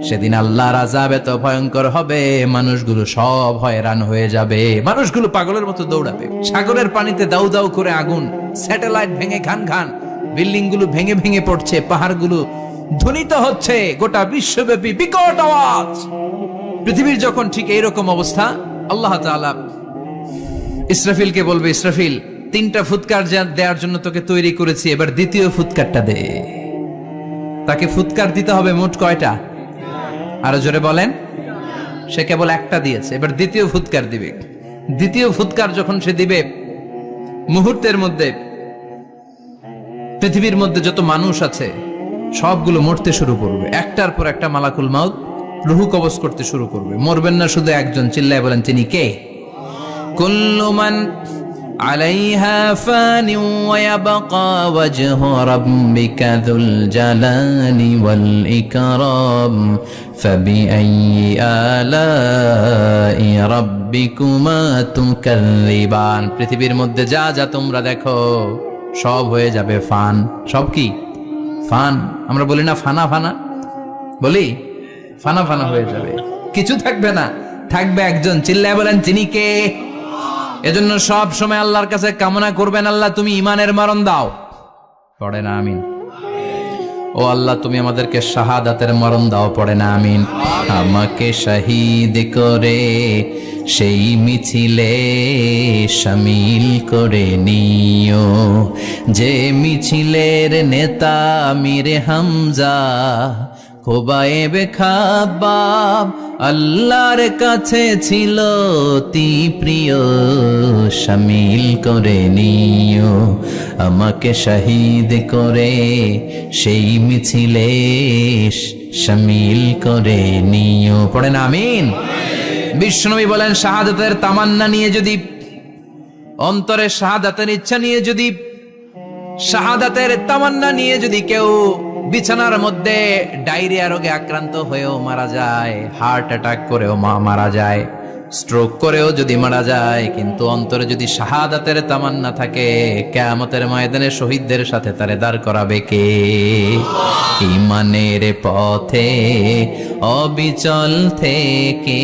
[SPEAKER 1] সেদিন আল্লাহর আযাব এত ভয়ঙ্কর হবে, মানুষগুলো সব হয়রান হয়ে যাবে, মানুষগুলো পাগলের মতো দৌড়াবে। সাগরের পানিতে দাউ দাউ করে আগুন, স্যাটেলাইট ভেঙে খান খান, বিল্ডিং গুলো ভেঙে ভেঙে পড়ছে, পাহাড়গুলো ধ্বনিত হচ্ছে, গোটা বিশ্বব্যাপী বিকট আওয়াজ। পৃথিবীর যখন ঠিক এইরকম অবস্থা, আল্লাহ তাআলা ইসরাফিলকে বলবে, ইসরাফিল 3টা ফুৎকার দেওয়ার জন্য তোকে তৈরি করেছি, এবার দ্বিতীয় ফুৎকারটা দে। তাকে ফুৎকার দিতে হবে মোট কয়টা? আরো জোরে বলেন। সে কেবল একটা দিয়েছে, এবার দ্বিতীয় ফুৎকার দিবে। দ্বিতীয় ফুৎকার যখন সে দিবে, মুহূর্তের মধ্যে পৃথিবীর মধ্যে যত মানুষ আছে সবগুলো মরতে শুরু করবে, একটার পর একটা মালাকুল মাউত রুহু কবজ করতে শুরু করবে। মরবেন না শুধু একজন, চিল্লায় বলেন তিনি কে? কুল্লু মান আলাইহা ফানি ওয়া ইয়াবকা ওয়াজহু রাব্বিকা যুল জালালি ওয়াল ইকরাম ফাবিআইয়ি আলাই রাব্বিকুমা তুকাযযিবান। পৃথিবীর মধ্যে যা যা তোমরা দেখো সব হয়ে যাবে ফান। সব কি ফান? আমরা বলি না ফানা ফানা, বলি ফানা ফানা হয়ে যাবে, কিছু থাকবে না, থাকবে একজন। চিল্লায় বলেন তিনি কে? এজন্য সব সময় আল্লাহর কাছে কামনা করবেন, আল্লাহ তুমি ঈমানের মরণ দাও। পড়ে না আমিন? ও আল্লাহ তুমি আমাদেরকে শাহাদাতের মরণ দাও। পড়ে না আমিন? আমাকে শহীদ করে সেই মিছিলে শামিল করে নিও, যে মিছিলের নেতা মীর হামজা খোবায়েবে খাব্বাব আল্লাহর কাছে ছিল অতি প্রিয়, শামিল করে নিও আমাকে শহীদ করে সেই মিছিলে শামিল করে নিও। পড়েন আমিন? বিশ্বনবী বলেন শাহাদাতের তামান্না নিয়ে যদি, অন্তরে শাহাদাতের ইচ্ছা নিয়ে যদি, শাহাদাতের তামান্না নিয়ে যদি কেউ বিছানার মধ্যে ডায়রিয়া রোগে আক্রান্ত হয়েও মারা যায়, হার্ট অ্যাটাক করেও মারা যায়, স্ট্রোক করেও যদি মারা যায়, কিন্তু অন্তরে যদি শাহাদাতের তামান্না থাকে, কিয়ামতের ময়দানে শহীদদের সাথে তারে দাঁড় করাবে কে? ঈমানের পথে অবিচল থেকে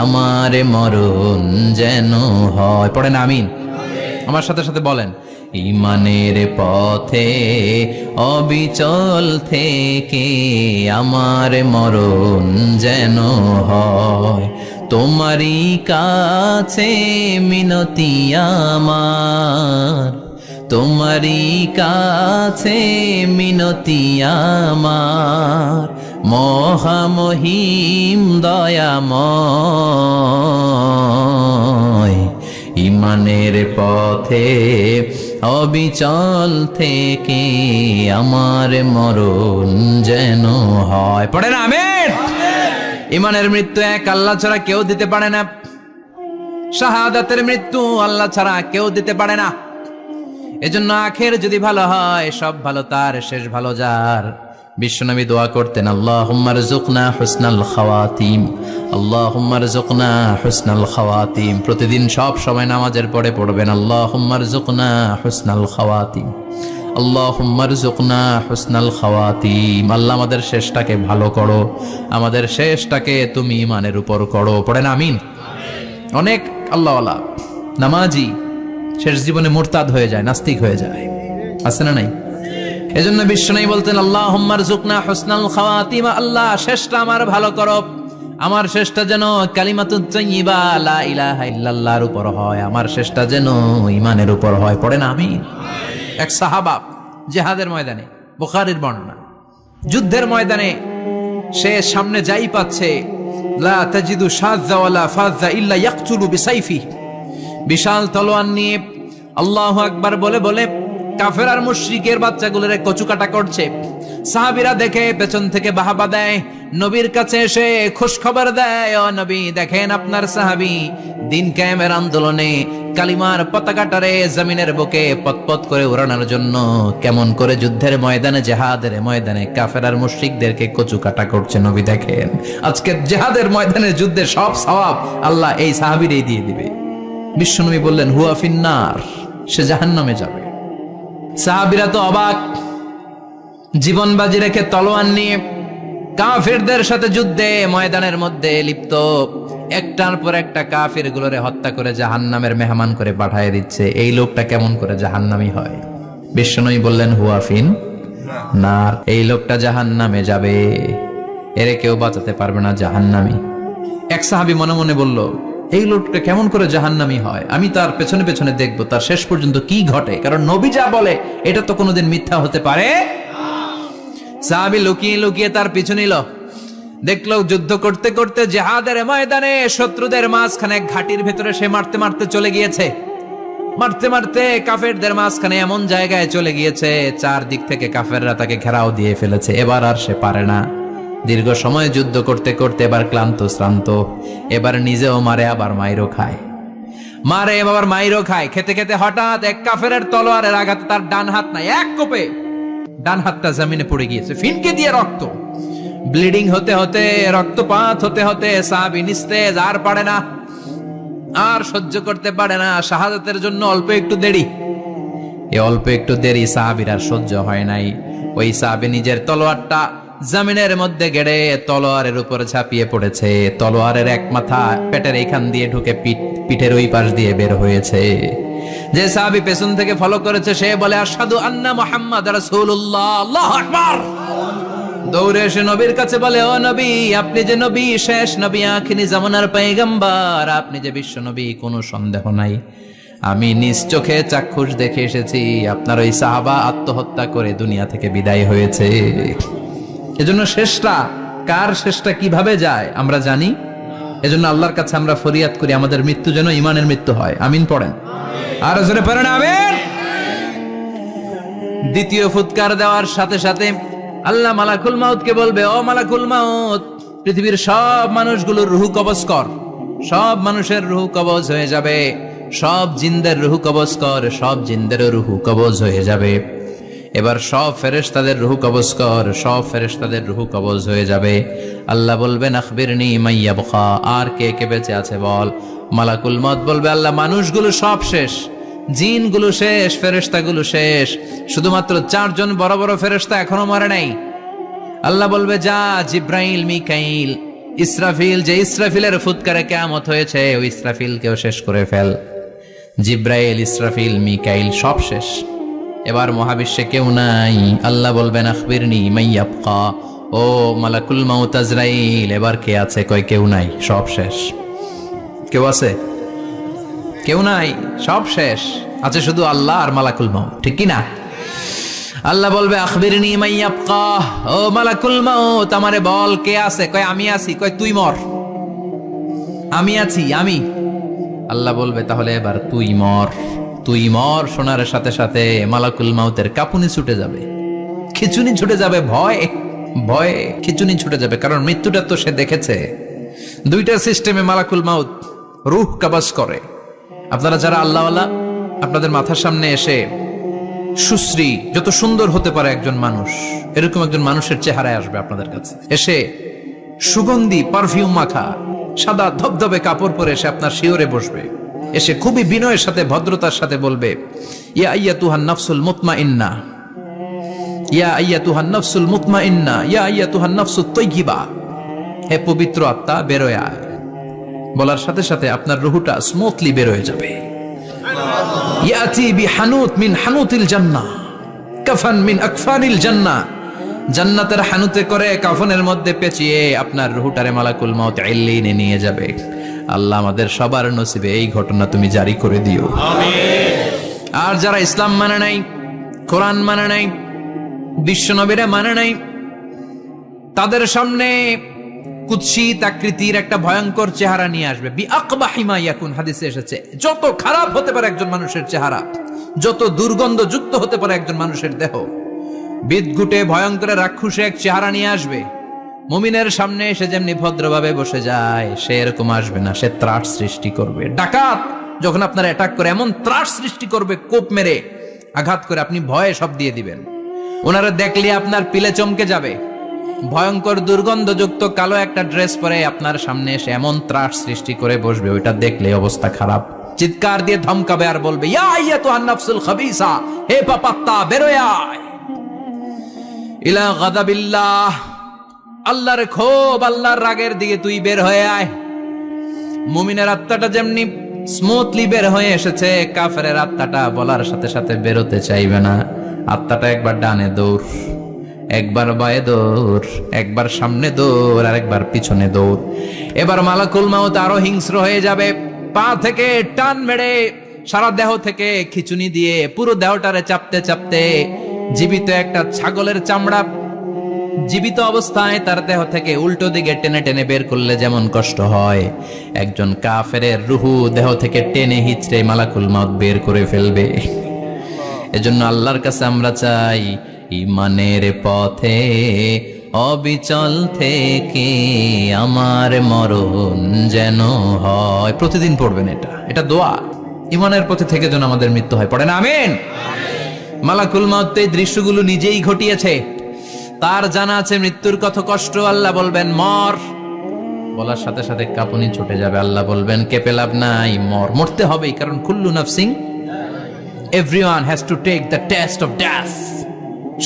[SPEAKER 1] আমার মরণ যেন হয়। পড়েন আমিন? আমার সাথে সাথে বলেন, ঈমানের পথে অবিচল থেকে আমার মরণ যেন হয়। তোমারই কাছে মিনতি আমার, তোমারই কাছে মিনতি আমার, মহামহিম দয়াময়। ঈমানের পথে অবিচল থেকে আমার মরণ যেন হয়। পড়েন আমিন? ঈমানের মৃত্যু এক আল্লাহ ছাড়া কেউ দিতে পারে না, শাহাদাতের মৃত্যু আল্লাহ ছাড়া কেউ দিতে পারে না। এজন্য আখের যদি ভালো হয়, সব ভালো তার, শেষ ভালো যার। বিশ্বনবী দোয়া করতেন, আল্লাহুম্মা রযুকনা হুসনাল খাওয়াতিম, আল্লাহুম্মা রযুকনা হুসনাল খাওয়াতিম। প্রতিদিন সব সময় নামাজের পরে পড়বেন, আল্লাহুম্মা রযুকনা হুসনাল খাওয়াতিম, আল্লাহুম্মা রযুকনা হুসনাল খাওয়াতিম। আল্লাহ আমাদের শেষটাকে ভালো করো, আমাদের শেষটাকে তুমি ঈমানের উপর করো। পড়েন আমিন? অনেক আল্লাহওয়ালা নামাজি শেষ জীবনে মুরতাদ হয়ে যায়, নাস্তিক হয়ে যায়, আছে না নাই? এজন্য বিশ্বনবী বলতেন, আল্লাহুম্মা রযুকনা হুসনাল খাওয়াতিম, আল্লাহ শেষটা আমার ভালো করো, আমার শেষটা যেন কালিমাতুত তাইয়্যিবা লা ইলাহা ইল্লাল্লাহর উপর হয়, আমার শেষটা যেন ঈমানের উপর হয়। পড়েন আমিন? এক সাহাবা জিহাদের ময়দানে, বুখারীর বর্ণনা, যুদ্ধের ময়দানে সে সামনে যাই পাচ্ছে, লা তাজিদু শাযযা ওয়ালা ফাযযা ইল্লা ইয়াকতুলু বিসাইফি, বিশাল তলোয়ার নিয়ে আল্লাহু আকবার বলে বলে কাফের আর মুশরিকের বাচ্চাগুলোরে কচুকাটা করছে। সাহাবীরা দেখে পেছন থেকে বাহাবা দেয়, নবীর কাছে এসে খুশ খবর দেয়, ও নবী দেখেন আপনার সাহাবী দিন কায়েমের আন্দোলনে কালিমার পতাকাটারে জমিনের বুকে পতপত করে উড়ানোর জন্য কেমন করে যুদ্ধের ময়দানে, জিহাদের ময়দানে কাফের আর মুশরিকদেরকে কচুকাটা করছে। নবী দেখেন আজকে জিহাদের ময়দানে যুদ্ধের সব সওয়াব আল্লাহ এই সাহাবীরই দিয়ে দিবে। বিশ্বনবী বললেন, হুয়া ফিন্নার, সে জাহান্নামে যাবে। সাহাবীরা তো অবাক, জীবন বাজি রেখে তলোয়ার নিয়ে কাফেরদের সাথে যুদ্ধে ময়দানের মধ্যে লিপ্ত, একটার পর একটা কাফের গুলোরে হত্যা করে জাহান্নামের মেহমান করে পাঠিয়ে দিচ্ছে। এই লোকটা কেমন করে জাহান্নামী হয়? বিশ্বনবী বললেন, হুয়া ফিন নার, এই লোকটা জাহান্নামে যাবে, এরে কেউ বাঁচাতে পারবে না, জাহান্নামী। এক সাহাবী মনে মনে বলল, এই লোকটা কেমন করে জাহান্নামী হয়, আমি তার পেছনে পেছনে দেখবো তার শেষ পর্যন্ত কি ঘটে, কারণ নবী যা বলে এটা তো কোনোদিন মিথ্যা হতে পারে। সাহাবী লুকিয়ে লুকিয়ে তার পিছু নিল, দেখলো যুদ্ধ করতে করতে জিহাদের ময়দানে শত্রুদের মাঝখানে ঘাটির ভেতরে সে মারতে মারতে চলে গিয়েছে, মারতে মারতে কাফেরদের মাঝখানে এমন জায়গায় চলে গিয়েছে চারদিক থেকে কাফেররা তাকে ঘেরাও দিয়ে ফেলেছে। এবার আর সে পারে না, দীর্ঘ সময় যুদ্ধ করতে করতে এবার ক্লান্ত শ্রান্ত, এবার নিজেও মারে আবার মাইরও খায়, মারে আবার মাইরও খায়। খেতে খেতে হঠাৎ এক কাফেরের তলোয়ারের আঘাতে তার ডান হাত নাই, এক কোপে ডান হাতটা জমিনে পড়ে গিয়েছে, ফিনকে দিয়ে রক্ত, ব্লিডিং হতে হতে, রক্তপাত হতে হতে সাহাবী নিস্তেজ, আর পারে না, আর সহ্য করতে পারে না, শাহাদাতের জন্য অল্প একটু দেরি। এই অল্প একটু দেরি সাহাবীর আর সহ্য হয় নাই। ওই সাহাবী নিজের তলোয়ারটা জমিনের মধ্যে গেড়ে তলোয়ারের উপরে ঝাঁপিয়ে পড়েছে। তলোয়ারের এক মাথা পেটের এইখান দিয়ে ঢুকে পিঠের ওই পাশ দিয়ে বের হয়েছে। যে সাহাবী পেছন থেকে ফলো করেছে সে বলে আশহাদু আন্না মুহাম্মাদ রাসূলুল্লাহ, আল্লাহু আকবার। দৌড়ে এসে নবীর কাছে বলে, ও নবী, আপনি যে নবী, শেষ নবী, আখিরি জামানার পয়গম্বর, আপনি যে বিশ্ব নবী, কোনো সন্দেহ নাই। আমি নিজ চোখে চাক্ষুষ দেখে এসেছি আপনার ওই সাহাবা আত্মহত্যা করে দুনিয়া থেকে বিদায় হয়েছে। এজন্য শেষটা কার, শেষটা কিভাবে যায় আমরা জানি। এজন্য আল্লাহর কাছে আমরা ফরিয়াদ করি আমাদের মৃত্যু যেন ঈমানের মৃত্যু হয়। আমিন পড়েন, আর জোরে পড়েন আমিন। দ্বিতীয় ফুৎকার দেওয়ার সাথে সাথে আল্লাহ মালাকুল মাউতকে বলবে, ও মালাকুল মাউত, পৃথিবীর সব মানুষগুলোর রুহ কবজ কর। সব মানুষের রুহ কবজ হয়ে যাবে। সব জিনদের রুহ কবজ কর। সব জিনদেরও রুহ কবজ হয়ে যাবে। এবার সব ফেরেশতাদের রুহ কবজ কর। সব ফেরেশতাদের রুহ কবজ হয়ে যাবে। আল্লাহ বলবেন আখবিরনি মান ইয়াবকা, আর কে কে বেঁচে আছে বল। মালাকুল মউত বলবে, আল্লাহ মানুষগুলো সব শেষ, জিনগুলো শেষ, ফেরেশতাগুলো শেষ, শুধুমাত্র 4 জন বড় বড় ফেরেশতা এখনো মরে নাই। আল্লাহ বলবে, যা জিব্রাইল, মিকাইল, ইসরাফিল, যে ইসরাফিলের ফুৎকারে কিয়ামত হয়েছে ওই ইসরাফিলকেও শেষ করে ফেল। জিব্রাইল, ইসরাফিল, মিকাইল সব শেষ। এবার মহাবিশ্বে কেউ নাই। আল্লাহ বলবেন আখবিরনি মান ইয়াবকা, ও মালাকুল মাউত আজরাইল, এবার কে আছে? কয় কেউ নাই, সব শেষ। কেউ আছে? কেউ নাই, সব শেষ। আছে শুধু আল্লাহ আর মালাকুল মাউত, ঠিক কি না? আল্লাহ বলবে আখবিরনি মান ইয়াবকা, ও মালাকুল মাউত আমারে বল কে আছে? কয় আমি আছি। কয় তুই মর। আমি আছি, আমি। আল্লাহ বলবে তাহলে এবার তুই মর। তুই মর শোনার সাথে সাথে মালাকুল মাউতের কাঁপুনি ছুটে যাবে, খিচুনি ছুটে যাবে, ভয়ে ভয়ে খিচুনি ছুটে যাবে, কারণ মৃত্যুটা তো সে দেখেছে। দুইটা সিস্টেমে মালাকুল মাউত রূহ কবজ করে। আপনারা যারা আল্লাহওয়ালা, আপনাদের মাথার সামনে এসে সুশ্রী, যত সুন্দর হতে পারে একজন মানুষ, এরকম একজন মানুষের চেহারায় আসবে আপনাদের কাছে। এসে সুগন্ধি পারফিউম মাখা সাদা ধবধবে কাপড় পরে এসে আপনার শিওরে বসবে। এসে খুবই বিনয়ের সাথে, ভদ্রতার সাথে বলবে, ইয়া আইয়াতুহান নাফসুল মুতমাইন্না, ইয়া আইয়াতুহান নাফসুল মুতমাইন্না, ইয়া আইয়াতুহান নাফসুত তাইয়্যিবা, হে পবিত্র আত্মা বেরোয় আয়। বলার সাথে সাথে আপনার রুহটা স্মুথলি বের হয়ে যাবে। ইয়াতি বিহানুত মিন হানুতিল জান্নাহ, কাফান মিন আকফানিল জান্নাহ, জান্নাতের হানুতে করে কাফনের মধ্যে পেঁচিয়ে আপনার রুহটারে মালাকুল মাউত ইল্লিনে নিয়ে যাবে। আল্লাহ আমাদের সবার নসিবে এই ঘটনা তুমি জারি করে দিও, আমিন। আর যারা ইসলাম মানে নাই, কোরআন মানে নাই, বিশ্ব নবীরা মানে নাই, তাদের সামনে কুৎসিত আকৃতির একটা ভয়ঙ্কর চেহারা নিয়ে আসবে। বিআকবাহি মা ইয়াকুন, হাদিসে এসেছে, যত খারাপ হতে পারে একজন মানুষের চেহারা, যত দুর্গন্ধযুক্ত হতে পারে একজন মানুষের দেহ, বিদঘুটে ভয়ঙ্কর রাক্ষসে এক চেহারা নিয়ে আসবে। মুমিনের সামনে এসে যেমনি ভদ্রভাবে বসে যায়, সে এরকম আসবে না। সে ত্রাস সৃষ্টি করবে। ডাকাত যখন আপনার অ্যাটাক করে এমন ত্রাস সৃষ্টি করবে, কোপ মেরে আঘাত করে আপনি ভয়ে সব দিয়ে দিবেন। ওনারা দেখলে আপনার পিলে চমকে যাবে। ভয়ঙ্কর দুর্গন্ধযুক্ত কালো একটা ড্রেস পরে আপনার সামনে এসে এমন ত্রাস সৃষ্টি করে বসবে, ওইটা দেখলে অবস্থা খারাপ। চিৎকার দিয়ে ধমকাবে আর বলবে, ইয়া আইয়াতুহান নাফসুল খাবিসা, হে পাপাত্তা বেরোয় আয় ইলা গাদাবিল্লাহ, আল্লাহর ক্ষোভ, আল্লাহর রাগের দিকে তুই বের হয়ে আয়। মুমিনের আত্মাটা যেমনি স্মুথলি বের হয়ে এসেছে, কাফেরের আত্মাটা বলার সাথে সাথে বেরোতে চাইবে না। আত্মাটা একবার ডানে দৌড়, একবার বায়ে দৌড়, একবার সামনে দৌড়, আর একবার পিছনে দৌড়। এবার মালাকুল মাউত আরো হিংস্র হয়ে যাবে। পা থেকে টান মেরে সারা দেহ থেকে খিচুনি দিয়ে পুরো দেহটারে চাপতে চাপতে জীবিত একটা ছাগলের চামড়া জীবিত অবস্থায় তার দেহ থেকে উল্টো দিকে টেনে টেনে বের করলে যেমন কষ্ট হয়, একজন কাফেরের রুহু দেহ থেকে টেনে হিচড়ে মালাকুল মাউত বের করে ফেলবে। এজন্য আল্লাহর কাছে আমরা চাই, ঈমানের পথে অবিচল থেকে আমার মরণ যেন হয়। প্রতিদিন পড়বেন এটা দোয়া। ঈমানের পথে থেকে যেন আমাদের মৃত্যু হয়। পড়েন আমিন। মালাকুল মাউত এই দৃশ্যগুলো নিজেই ঘটিয়েছে। তার জানা আছে মৃত্যুর কত কষ্ট। আল্লাহ বলবেন মর, বলার সাথে সাথে কাঁপুনি ছুটে যাবে। আল্লাহ বলবেন কেঁপে লাভ নাই, মর, মরতে হবেই, কারণ কুল্লু নাফসিং Everyone has to take the test of death.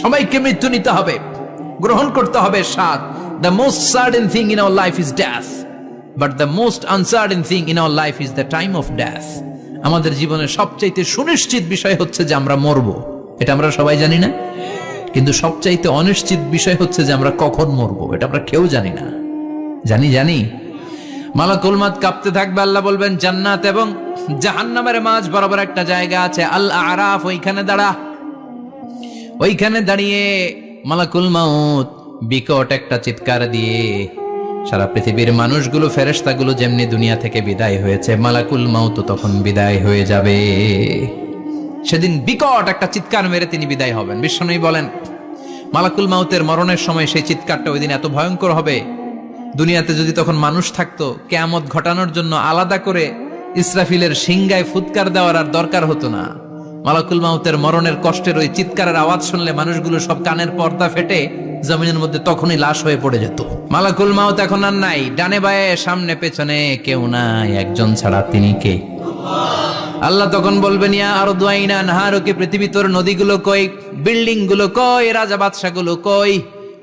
[SPEAKER 1] সবাইকে মৃত্যু নিতে হবে, গ্রহণ করতে হবে স্বাদ। The most certain thing in our life is death, but the most uncertain thing in our life is the time of death. আমাদের জীবনের সবচাইতে সুনিশ্চিত বিষয় হচ্ছে যে আমরা মরব, এটা আমরা সবাই জানি না? কিন্তু সবচাইতে অনিশ্চিত বিষয় হচ্ছে যে আমরা কখন মরব, এটা আমরা কেউ জানি না। জানি মালাকুল মউত কাঁপতে থাকবে, আল্লাহ বলবেন জান্নাত এবং জাহান্নামের মাঝ বরাবর একটা জায়গা আছে, আল আরাফ, ওইখানে দাঁড়া। ওইখানে দাঁড়িয়ে মালাকুল মউত বিকট একটা চিৎকার দিয়ে সারা পৃথিবীর মানুষগুলো, ফেরেশতাগুলো যেমনি দুনিয়া থেকে বিদায় হয়েছে, মালাকুল মউত তখন বিদায় হয়ে যাবে। সেদিন বিকট একটা চিৎকার মেরে তিনি বিদায় হবেন। বিশ্বনবী বলেন মালাকুল মউতের মরণের সময় সেই চিৎকারটা ওই দিন এত ভয়ঙ্কর হবে, দুনিয়াতে যদি তখন মানুষ থাকতো, কিয়ামত ঘটানোর জন্য আলাদা করে ইসরাফিলের সিংগায় ফুৎকার দেওয়ার আর দরকার হতো না। মালাকুল মউতের মরণের কষ্টের ওই চিৎকারের আওয়াজ শুনলে মানুষগুলো সব কানের পর্দা ফেটে জমিনের মধ্যে তখনই লাশ হয়ে পড়ে যেত। মালাকুল মউত এখন আর নাই, ডানে বায়ে সামনে পেছনে কেউ নাই, একজন ছাড়া, তিনি কে? আল্লাহ তখন বলবেন ইয়া আরদু আইনা আনহারুকি, পৃথিবী তোর নদীগুলো কই, বিল্ডিং গুলো কই, রাজা বাদশা গুলো কই,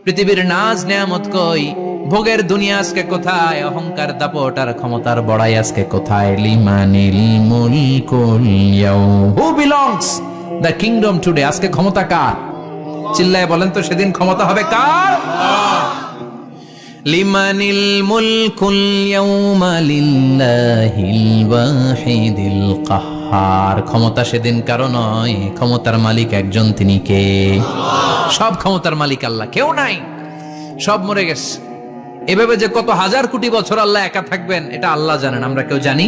[SPEAKER 1] পৃথিবীর নাজ নেয়ামত কই, ভোগের দুনিয়া আজকে কোথায়, অহংকার দাপট আর ক্ষমতার বড়াই আজকে কোথায়? লিমানিল মুলকুল ইয়াউম, who belongs the kingdom today, আজকে ক্ষমতা কার? চিল্লায় বলেন তো সেদিন ক্ষমতা হবে কার? লিমানিল মুলকুল ইয়াউমা লিল্লাহিল ওয়াহিদিল কাহ্হার, ক্ষমতা সেদিন কারো নয়, ক্ষমতার মালিক একজন, তিনি কে? সব ক্ষমতার মালিক আল্লাহ, কেউ নাই, সব মরে গেছে। এভাবে যে কত হাজার কোটি বছর আল্লাহ একা থাকবেন এটা আল্লাহ জানেন, আমরা কেউ জানি?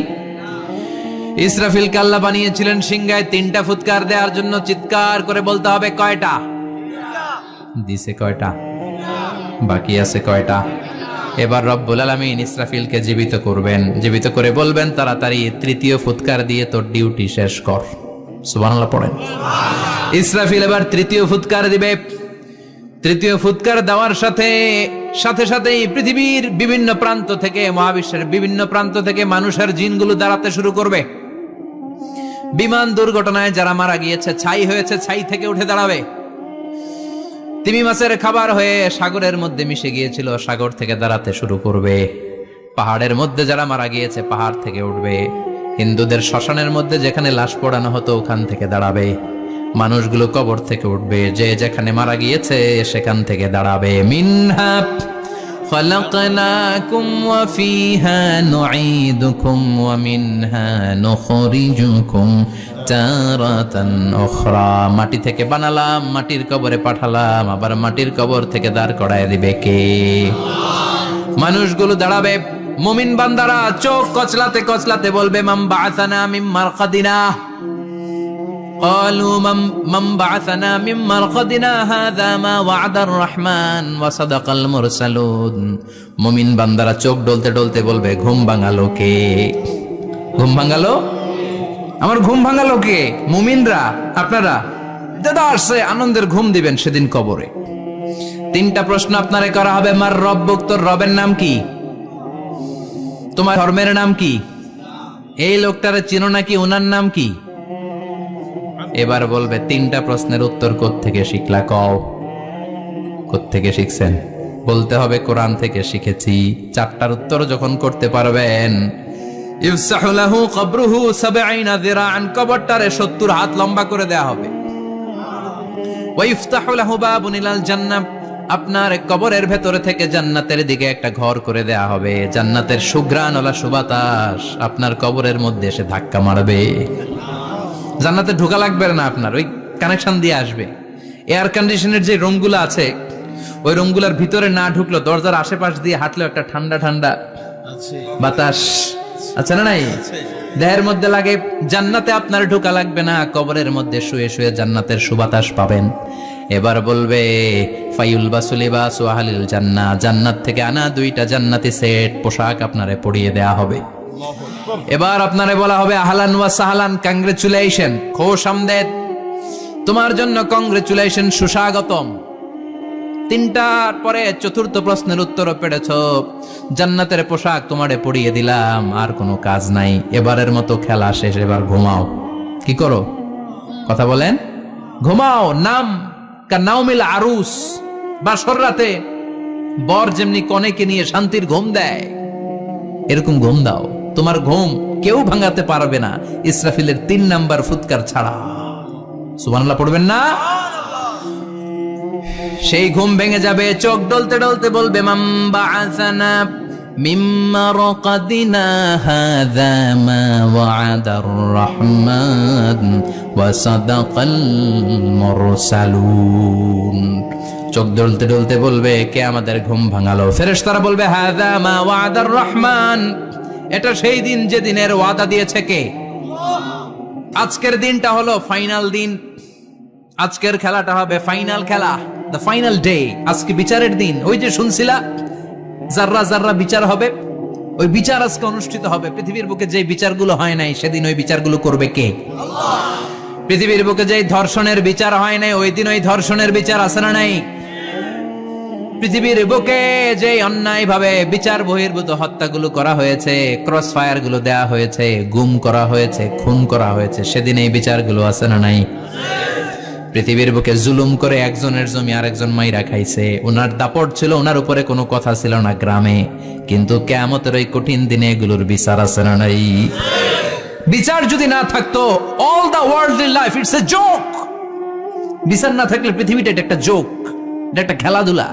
[SPEAKER 1] ইসরাফিলকে আল্লাহ বানিয়েছিলেন সিংহায় তিনটা ফুৎকার দেওয়ার জন্য, চিৎকার করে বলতে হবে কয়টা? দিছে কয়টা? বাকি আছে কয়টা? এবার রব্বুল আলামিন ইসরাফিলকে জীবিত করবেন, জীবিত করে বলবেন তাড়াতাড়ি তৃতীয় ফুৎকার দিয়ে তোর ডিউটি শেষ কর। সুবহানাল্লাহ পড়েন। ইসরাফিল এবার তৃতীয় ফুৎকার দিবে। তৃতীয় ফুৎকার দেওয়ার সাথে সাথেই পৃথিবীর বিভিন্ন প্রান্ত থেকে, মহাবিশ্বের বিভিন্ন প্রান্ত থেকে মানুষের জিনগুলো দাঁড়াতে শুরু করবে। বিমান দুর্ঘটনায় যারা মারা গিয়েছে, ছাই হয়েছে, ছাই থেকে উঠে দাঁড়াবে। তিমি মাছের খাবার হয়ে সাগরের মধ্যে মিশে গিয়েছিল, সাগর থেকে দাঁড়াতে শুরু করবে। পাহাড়ের মধ্যে যারা মারা গিয়েছে, পাহাড় থেকে উঠবে। হিন্দুদের শ্মশানের মধ্যে যেখানে লাশ পোড়ানো হতো, ওখান থেকে দাঁড়াবে। মানুষগুলো কবর থেকে উঠবে, যে যেখানে মারা গিয়েছে সেখান থেকে দাঁড়াবে। মিনহা খালাকনাকুম ওয়া ফিহা নুঈদুকুম ওয়া মিনহা নুখরিজুকুম তারাতান উখরা, মাটি থেকে বানালাম, মাটির কবরে পাঠালাম, আবার মাটির কবর থেকে দাঁড় করায় দিবে কে? মানুষগুলো দাঁড়াবে। মুমিন বান্দারা চোখ কচলাতে কচলাতে বলবে মান বাআসানা মিন মারকাদিনা, قالوا من بعثنا من مرقدنا هذا ما وعد الرحمن وصدق المرسلون। মুমিন বান্দারা চোখ ডলতে ডলতে বলবে ঘুম ভাঙালো কে? ঘুম ভাঙালো? আমার ঘুম ভাঙালো কে? মুমিনরা, আপনারা দাদা আসছে, আনন্দের ঘুম দিবেন সেদিন কবরে। তিনটা প্রশ্ন আপনারে করা হবে। মার রব্বুক, তোর রবের নাম কি? তোমার ধর্মের নাম কি? এই লোকটারে চিনো নাকি? ওনার নাম কি? এবার বলবে তিনটা প্রশ্নের উত্তর কোত্থেকে শিখলা? কও কোত্থেকে শিখছেন? বলতে হবে কোরআন থেকে শিখেছি। চারটার উত্তর যখন করতে পারবেন, ইফসাহু লাহু কবরুহু 70 যিরাআন, কবরটারে 70 হাত লম্বা করে দেয়া হবে। ওয়া ইফতাহু লাহু বাবুন ইলাল জান্নাহ, আপনার কবরের ভেতরে থেকে জান্নাতের দিকে একটা ঘর করে দেয়া হবে। জান্নাতের সুঘ্রাণওয়ালা সুবাতাস আপনার কবরের মধ্যে এসে ধাক্কা মারবে। জান্নাতে ঢোকা লাগবে না, আপনার ওই কানেকশন দিয়ে আসবে। এয়ার কন্ডিশনের যে রুমগুলো আছে, ওই রুমগুলোর ভিতরে না ঢুকলো, দরজার আশেপাশ দিয়ে হাঁটলেও একটা ঠান্ডা ঠান্ডা বাতাস আছে না নাই? দেহের মধ্যে লাগে। জান্নাতে আপনার ঢোকা লাগবে না, কবরের মধ্যে শুয়ে শুয়ে জান্নাতের সুবাতাস পাবেন। এবার বলবে ফায়ুল বাসুলিবাসু আহলিল জান্নাহ, জান্নাত থেকে আনা 2টা জান্নাতি সেট পোশাক আপনারে পরিয়ে দেয়া হবে। এবার আপনারে বলা হবে আহলান ওয়া সাহলান, কংগ্রেচুলেশন, খোশ আমদেদ, তোমার জন্য কংগ্রেচুলেশন, সুস্বাগতম। তিনটার পরে চতুর্থ প্রশ্নের উত্তরও পেরেছ, জান্নাতের পোশাক তোমারে পরিয়ে দিলাম, আর কোনো কাজ নাই, এবারের মতো খেলা শেষ, এবার ঘুমাও। কি করো? কথা বলেন। ঘুমাও, নাম কানাউমিল আরুস, বাসর রাতে বর যেমনি কনেকে নিয়ে শান্তির ঘুম দেয়, এরকম ঘুম দাও। তোমার ঘুম কেউ ভাঙাতে পারবে না ইসরাফিলের 3 নাম্বার ফুৎকার ছাড়া। সুবহানাল্লাহ পড়বেন না? সেই ঘুম ভেঙে যাবে, চোখ ডলতে ডলতে বলবে মাম বাআসানা মিম মারকাদিনা হাযা মা ওয়া'দার রহমান ওয়া সাদাকাল মুরসালুন। চোখ ডলতে ডলতে বলবে কে আমাদের ঘুম ভাঙালো? ফেরেশতারা বলবে হাযা মা ওয়া'দার রহমান, এটা সেই দিন যে দিনের ওয়াদা দিয়েছে কে? আজকের দিনটা হলো ফাইনাল দিন, আজকের খেলাটা হবে ফাইনাল খেলা, দ্য ফাইনাল ডে। আজকে বিচারের দিন। ওই যে শুনছিলা জাররা জাররা বিচার হবে, ওই বিচার আজকে অনুষ্ঠিত হবে। পৃথিবীর বুকে যে বিচারগুলো হয় নাই সেদিন ওই বিচারগুলো করবে কে? আল্লাহ। পৃথিবীর বুকে যে ধর্ষণের বিচার হয় নাই ওই দিন ওই ধর্ষণের বিচার আছে না নাই? পৃথিবীর বুকে যে অন্যায় ভাবে বিচার বহির্ভূত হত্যাগুলো করা হয়েছে, ক্রস ফায়ার গুলো দেয়া হয়েছে, গুম করা হয়েছে, খুন করা হয়েছে, সেদিন এই বিচারগুলো আছে না নাই? পৃথিবীর বুকে জুলুম করে একজনের জমি আরেকজন মাইরা খাইছে, ওনার দাপট ছিল, ওনার উপরে কোনো কথা ছিল না গ্রামে, কিন্তু কিয়ামতের ওই কঠিন দিনে এগুলোর বিচার আছে না নাই? বিচার যদি না থাকতো, all the worldly life it's a joke. বিচার না থাকলে পৃথিবীটা একটা জোক, এটা একটা খেলাধুলা।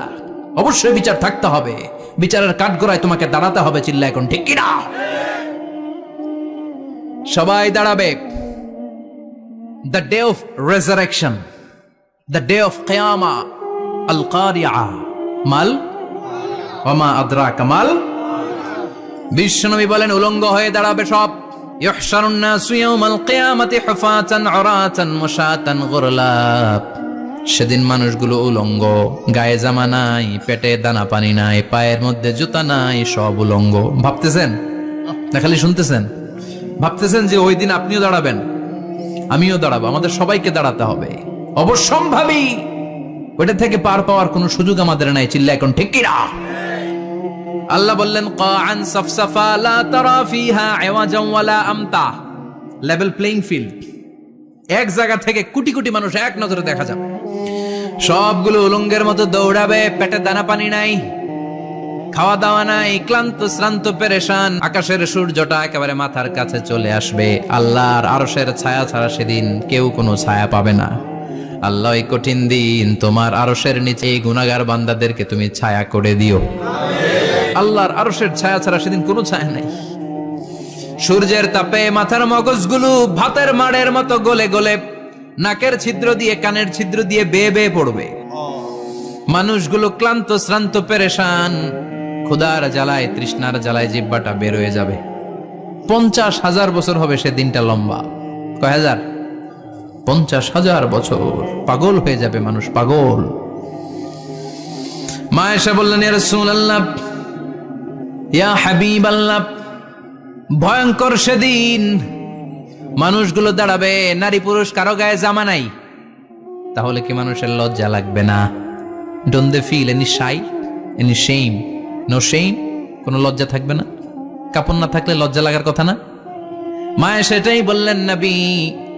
[SPEAKER 1] অবশ্যই বিচার থাকতে হবে, বিচারের কাঠগড়ায় তোমাকে দাঁড়াতে হবে। চিল্লা এখন ঠিক কিনা? সবাই দাঁড়াবে। The day of resurrection, the day of qiyamah, al-qari'ah, mal wama adraka mal। বিশ্বনবী বলেন উলঙ্গ হয়ে দাঁড়াবে সব। ইহশারুন নাসু ইয়াওমাল কিয়ামাতি হুফাতান উরাতান মুশাতান গুরলা। সেদিন মানুষগুলো উলঙ্গ, গায়ে জামা নাই, পেটে দানা পানি নাই, পায়ের মধ্যে জুতা নাই, সব উলঙ্গ। ভাবতেছেন না খালি শুনতেছেন? ভাবতেছেন যে ওই দিন আপনিও দাঁড়াবেন, আমিও দাঁড়াবো, আমাদের সবাইকে দাঁড়াতে হবে। অবশ্যম্ভাবী, ওটা থেকে পার পাওয়ার কোনো সুযোগ আমাদের নাই। চিল্লা এখন ঠিক কিনা? আল্লাহ বললেন কাআন সাফসাফা লা তারা ফিহা আওয়াজান ওয়ালা আমতা, লেভেল প্লেইং ফিল্ড। এক জায়গা থেকে কোটি কোটি মানুষ এক নজরে দেখা যাবে, সবগুলো উলঙ্গের মতো দৌড়াবে, পেটে দানা পানি নাই, খাওয়া দাওয়া নাই, ক্লান্ত শ্রান্ত পেরেশান। আকাশের সূর্যটা একেবারে মাথার কাছে চলে আসবে। আল্লাহর আরশের ছায়া ছাড়া সেদিন কেউ কোনো ছায়া পাবে না। আল্লাহ এই কঠিন দিন তোমার আরশের নিচে এই গুনাহগার বান্দাদেরকে তুমি ছায়া করে দিও। আল্লাহর আরশের ছায়া ছাড়া সেদিন কোনো ছায়া নাই। সূর্যের তাপে মাথার মগজগুলো ভাতের মাড়ের মতো গলে গলে নাকের ছিদ্র দিয়ে কানের ছিদ্র দিয়ে বেয়ে বেয়ে পড়বে। মানুষগুলো ক্লান্ত শ্রান্ত পেরেশান, ক্ষুধার জ্বালায় তৃষ্ণার জ্বালায় জিহ্বাটা বের হয়ে যাবে। 50,000 বছর হবে সে দিনটা লম্বা। কয় হাজার? 50,000 বছর। পাগল হয়ে যাবে মানুষ, পাগল। মা এসে বললেন ইয়া রাসূলুল্লাহ, ইয়া হাবিবাল্লাহ, ভয়ঙ্কর সেদিন মানুষগুলো দাঁড়াবে, নারী পুরুষ কারো গায়ে জামা নাই। তাহলে কি মানুষের লজ্জা লাগবে না? Don't they feel any shy, any shame? No shame, কোনো লজ্জা থাকবে না? কাপড় না থাকলে লজ্জা লাগার কথা না? মায়ে সেটাই বললেন নবী,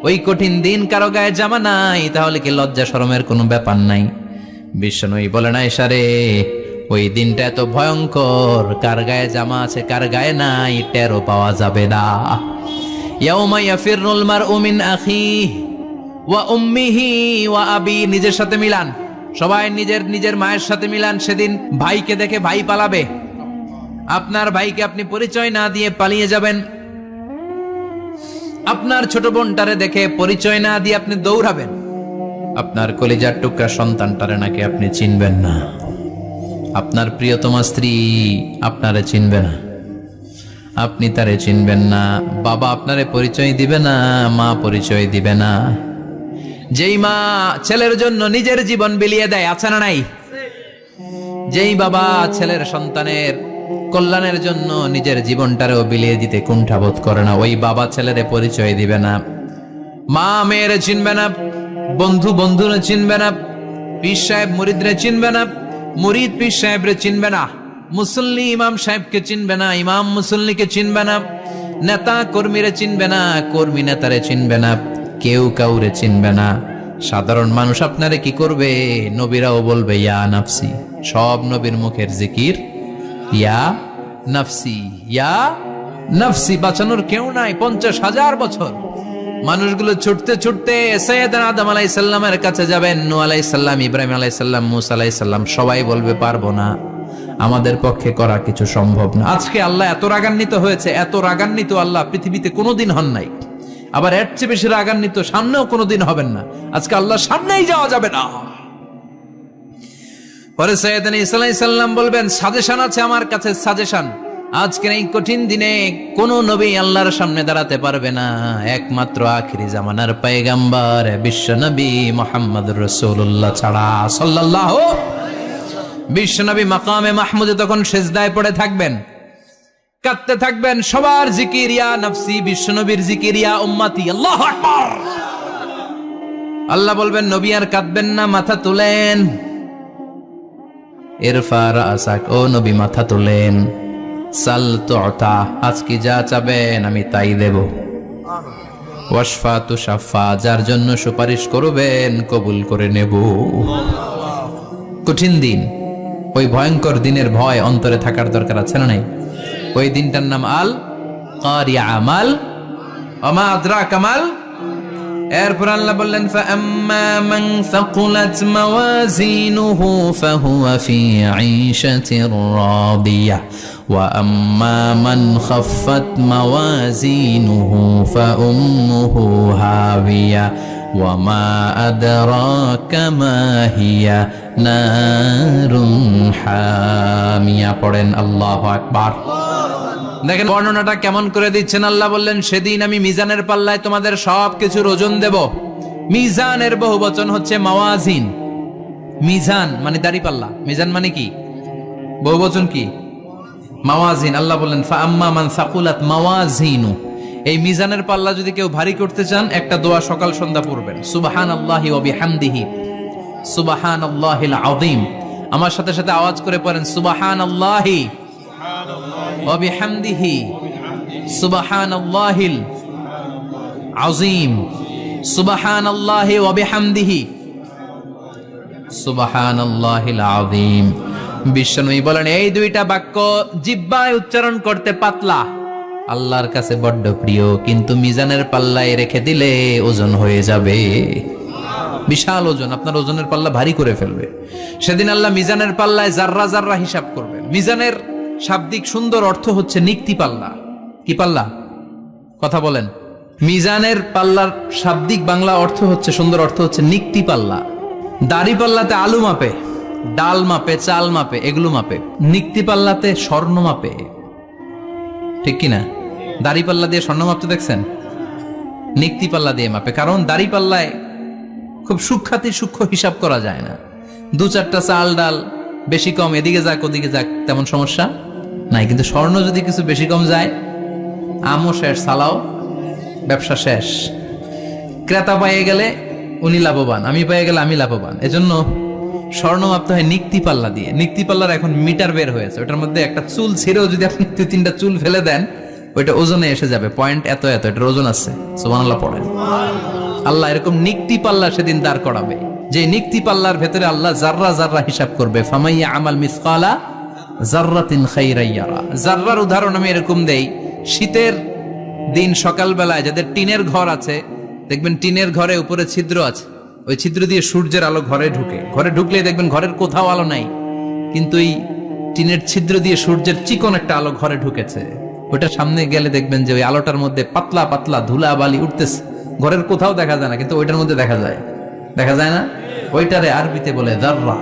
[SPEAKER 1] ওই কঠিন দিন কারো গায়ে জামা নাই, তাহলে কি লজ্জা শরমের কোনো ব্যাপার নাই? বিশ্বনবী বলেন আয়েশা রে, ওই দিনটা এত ভয়ঙ্কর, কার গায়ে জামা আছে কার গায়ে নাই টেরও পাওয়া যাবে না। ইয়াউমা ইয়াফিরুল মারউ মিন আখিহি ওয়া উম্মিহি ওয়া আবি, নিজের সাথে মিলান, সবাই নিজের নিজের মায়ের সাথে মিলান। সেদিন ভাইকে দেখে ভাই পালাবে। আপনার ভাইকে আপনি পরিচয় না দিয়ে পালিয়ে যাবেন। আপনার ছোট বোনটারে দেখে পরিচয় না দিয়ে আপনি দৌড়াবেন। আপনার কলিজার টুকরা সন্তানটারে নাকি আপনি চিনবেন না। আপনার প্রিয়তমা স্ত্রী আপনারে চিনবে না, আপনি তারে চিনবেন না। বাবা আপনারে পরিচয় দিবে না, মা পরিচয় দিবে না। যেই মা ছেলের জন্য নিজের জীবন বিলিয়ে দেয়, আছে না নাই? যেই বাবা ছেলের সন্তানের কল্যাণের জন্য নিজের জীবনটারেও বিলিয়ে দিতে কুণ্ঠাবোধ করে না, ওই বাবা ছেলেরে পরিচয় দিবে না। মা মেয়েরে চিনবে না, বন্ধু বন্ধুরে চিনবে না, পীর সাহেব মুরিদরে চিনবে না, মুরিদ পীর সাহেবরে চিনবে না, মুসল্লি ইমাম সাহেবকে চিনবে না, ইমাম মুসল্লিকে চিনবে না, নেতা কর্মীরে চিনবে না, কর্মী নেতারে চিনবে না। কেউ কাউরে চিনবে না। সাধারণ মানুষ আপনারে কি করবে? নবীরাও বলবে ইয়া নাফসি। সব নবীর মুখের জিকির ইয়া নাফসি, ইয়া নাফসি। বাঁচানোর কেউ নাই। 50,000 বছর মানুষগুলো ছুটতে ছুটতে সাইয়েদনা আদম আলাইহিস সালামের কাছে যাবেন। নূহ আলাইহিস সালাম, ইব্রাহিম আলাইহিস সালাম, মূসা আলাইহিস সালাম, সবাই বলবে পারবো না, আমাদের পক্ষে করা কিছু সম্ভব না। আজকে আল্লাহ এত রাগান্বিত হয়েছে, এত রাগান্বিত আল্লাহ পৃথিবীতে কোনোদিন হন নাই। আবার এর চেয়ে বেশি রাগান্বিত সামনেও কোনোদিন হবেন না। আজকে আল্লাহর সামনেই যাওয়া যাবে না। পরে সাইয়েদনা ঈসা আলাইহিস সালাম বলবেন, সাজেশন আছে আমার কাছে, সাজেশন। আজকের এই কঠিন দিনে কোন নবী আল্লাহর সামনে দাঁড়াতে পারবে না, একমাত্র আখিরি জামানার পয়গম্বর বিশ্ব নবী মুহাম্মদুর রাসূলুল্লাহ ছাড়া সাল্লাল্লাহু। বিশ্ব নবী মাকামে মাহমুদে তখন সিজদায় পড়ে থাকবেন, কাঁদতে থাকবেন। সবার জিকির ইয়া নাফসি, বিশ্ব নবীর জিকির ইয়া উম্মতি। আল্লাহু আকবার। আল্লাহ বলবেন নবী আর কাঁদবেন না, মাথা তুলেন। ইরফা রাসাক, ও নবী মাথা তুলেন। সাল তুতা, আজকে যা চাবেন আমি তাই দেব। ওয়াশফা তুশাফা, যার জন্য সুপারিশ করবেন কবুল করে নেব। কঠিন দিন, ওই ভয়ঙ্কর দিনের ভয় অন্তরে থাকার দরকার আছে না নাই? ওই দিনটার নাম আল কারিয়া, আমাল ওমা আদরাকা মাল। এরপর আল্লাহ বললেন ফাআম্মা মান সাকুলাত মাওয়াজিনুহু ফাহুয়া ফি আইশাতির রাদিয়াহ ওয়া আম্মা মান খাফফাত মাওয়াজিনুহু ফাউম্মুহু হাবিয়া ওয়া মা আদরাকা মা হিয়া নারুন হামিয়া। পড়েন আল্লাহু আকবার। দেখেন বর্ণনাটা কেমন করে দিচ্ছেন। আল্লাহ বললেন সেদিন আমি মিজানের পাল্লায় তোমাদের সবকিছুর ওজন দেব। মিজানের বহু বচন হচ্ছে মাওয়াজিন। মিজান মানে দাড়ি পাল্লা, মিজান মানে কি? বহু বচন কি? মাওয়াজিন। আল্লাহ বললেন ফাআম্মা মান সাকুলাত মাওয়াজিনু, এই মিজানের পাল্লা যদি কেউ ভারী করতে চান একটা দোয়া সকাল সন্ধ্যা পড়বেন, সুবহানাল্লাহি ওয়া বিহামদিহি সুবহানাল্লাহিল আযীম। আমার সাথে সাথে আওয়াজ করে পড়েন সুবহানাল্লাহি ওয়া বিহামদিহি সুবহানাল্লাহিল আযীম, সুবহানাল্লাহি ওয়া বিহামদিহি সুবহানাল্লাহিল আযীম। বিশ্বনবী বলেন এই দুইটা বাক্য জিহ্বায় উচ্চারণ করতে পাতলা, আল্লাহর কাছে বড্ড প্রিয়, কিন্তু মিজানের পাল্লায় রেখে দিলে ওজন হয়ে যাবে, বিশাল ওজন, আপনার ওজনের পাল্লা ভারী করে ফেলবে। সেদিন আল্লাহ মিজানের পাল্লায় জাররা জাররা হিসাব করবেন। মিজানের শাব্দিক সুন্দর অর্থ হচ্ছে নিক্তি পাল্লা। কি পাল্লা? কথা বলেন। মিজানের পাল্লার শাব্দিক বাংলা অর্থ হচ্ছে, সুন্দর অর্থ হচ্ছে নিক্তি পাল্লা। দাড়ি পাল্লাতে আলু মাপে, ডাল মাপে, চাল মাপে, এগুলো মাপে। নিক্তি পাল্লাতে স্বর্ণ মাপে, ঠিক কিনা? দাড়ি পাল্লা দিয়ে স্বর্ণ মাপতে দেখছেন? নিক্তি পাল্লা দিয়ে মাপে। কারণ দাড়ি পাল্লায় খুব সূক্ষ্মাতি সূক্ষ্ম হিসাব করা যায় না। দু চারটা চাল ডাল বেশি কম এদিকে যাক ওদিকে যাক তেমন সমস্যা নাই, কিন্তু স্বর্ণ যদি কিছু বেশি কম যায়, আমও শেষ, সালাও ব্যবসা শেষ। ক্রেতা পাইয়ে গেলে উনি লাভবান, আমি পাইয়ে গেলে আমি লাভবান। এজন্য স্বর্ণ মাপতে হয় নিক্তি পাল্লা দিয়ে। নিক্তি পাল্লার এখন মিটার বের হয়েছে, ওটার মধ্যে একটা চুল ছিঁড়েও যদি আপনি 2-3টা চুল ফেলে দেন ওইটা ওজনে এসে যাবে, পয়েন্ট এত এত, এটার ওজন আছে। সুবহানাল্লাহ পড়েন। আল্লাহ এরকম নিক্তি পাল্লা সেদিন দাঁড় করাবে, যে নিক্তি পাল্লার ভেতরে আল্লাহ জাররা জাররা হিসাব করবে। ফামাইয়া আমাল মিসকালা জাররাতিন খাইরান ইয়ারা। জাররার উদাহরণ আমি এরকম দেই, শীতের দিন সকালবেলায় যাদের টিনের ঘর আছে, দেখবেন টিনের ঘরে উপরে ছিদ্র আছে, ওই ছিদ্র দিয়ে সূর্যের আলো ঘরে ঢুকে। ঘরে ঢুকলে দেখবেন ঘরের কোথাও আলো নাই, কিন্তু এই টিনের ছিদ্র দিয়ে সূর্যের চিকন একটা আলো ঘরে ঢুকেছে। ওইটা সামনে গেলে দেখবেন যে ওই আলোটার মধ্যে পাতলা পাতলা ধুলা বালি উঠতেছে, ঘরের কোথাও দেখা যায় না, কিন্তু ওইটার মধ্যে দেখা যায়। দেখা যায় না? ওইটারে আরবিতে বলে জাররা।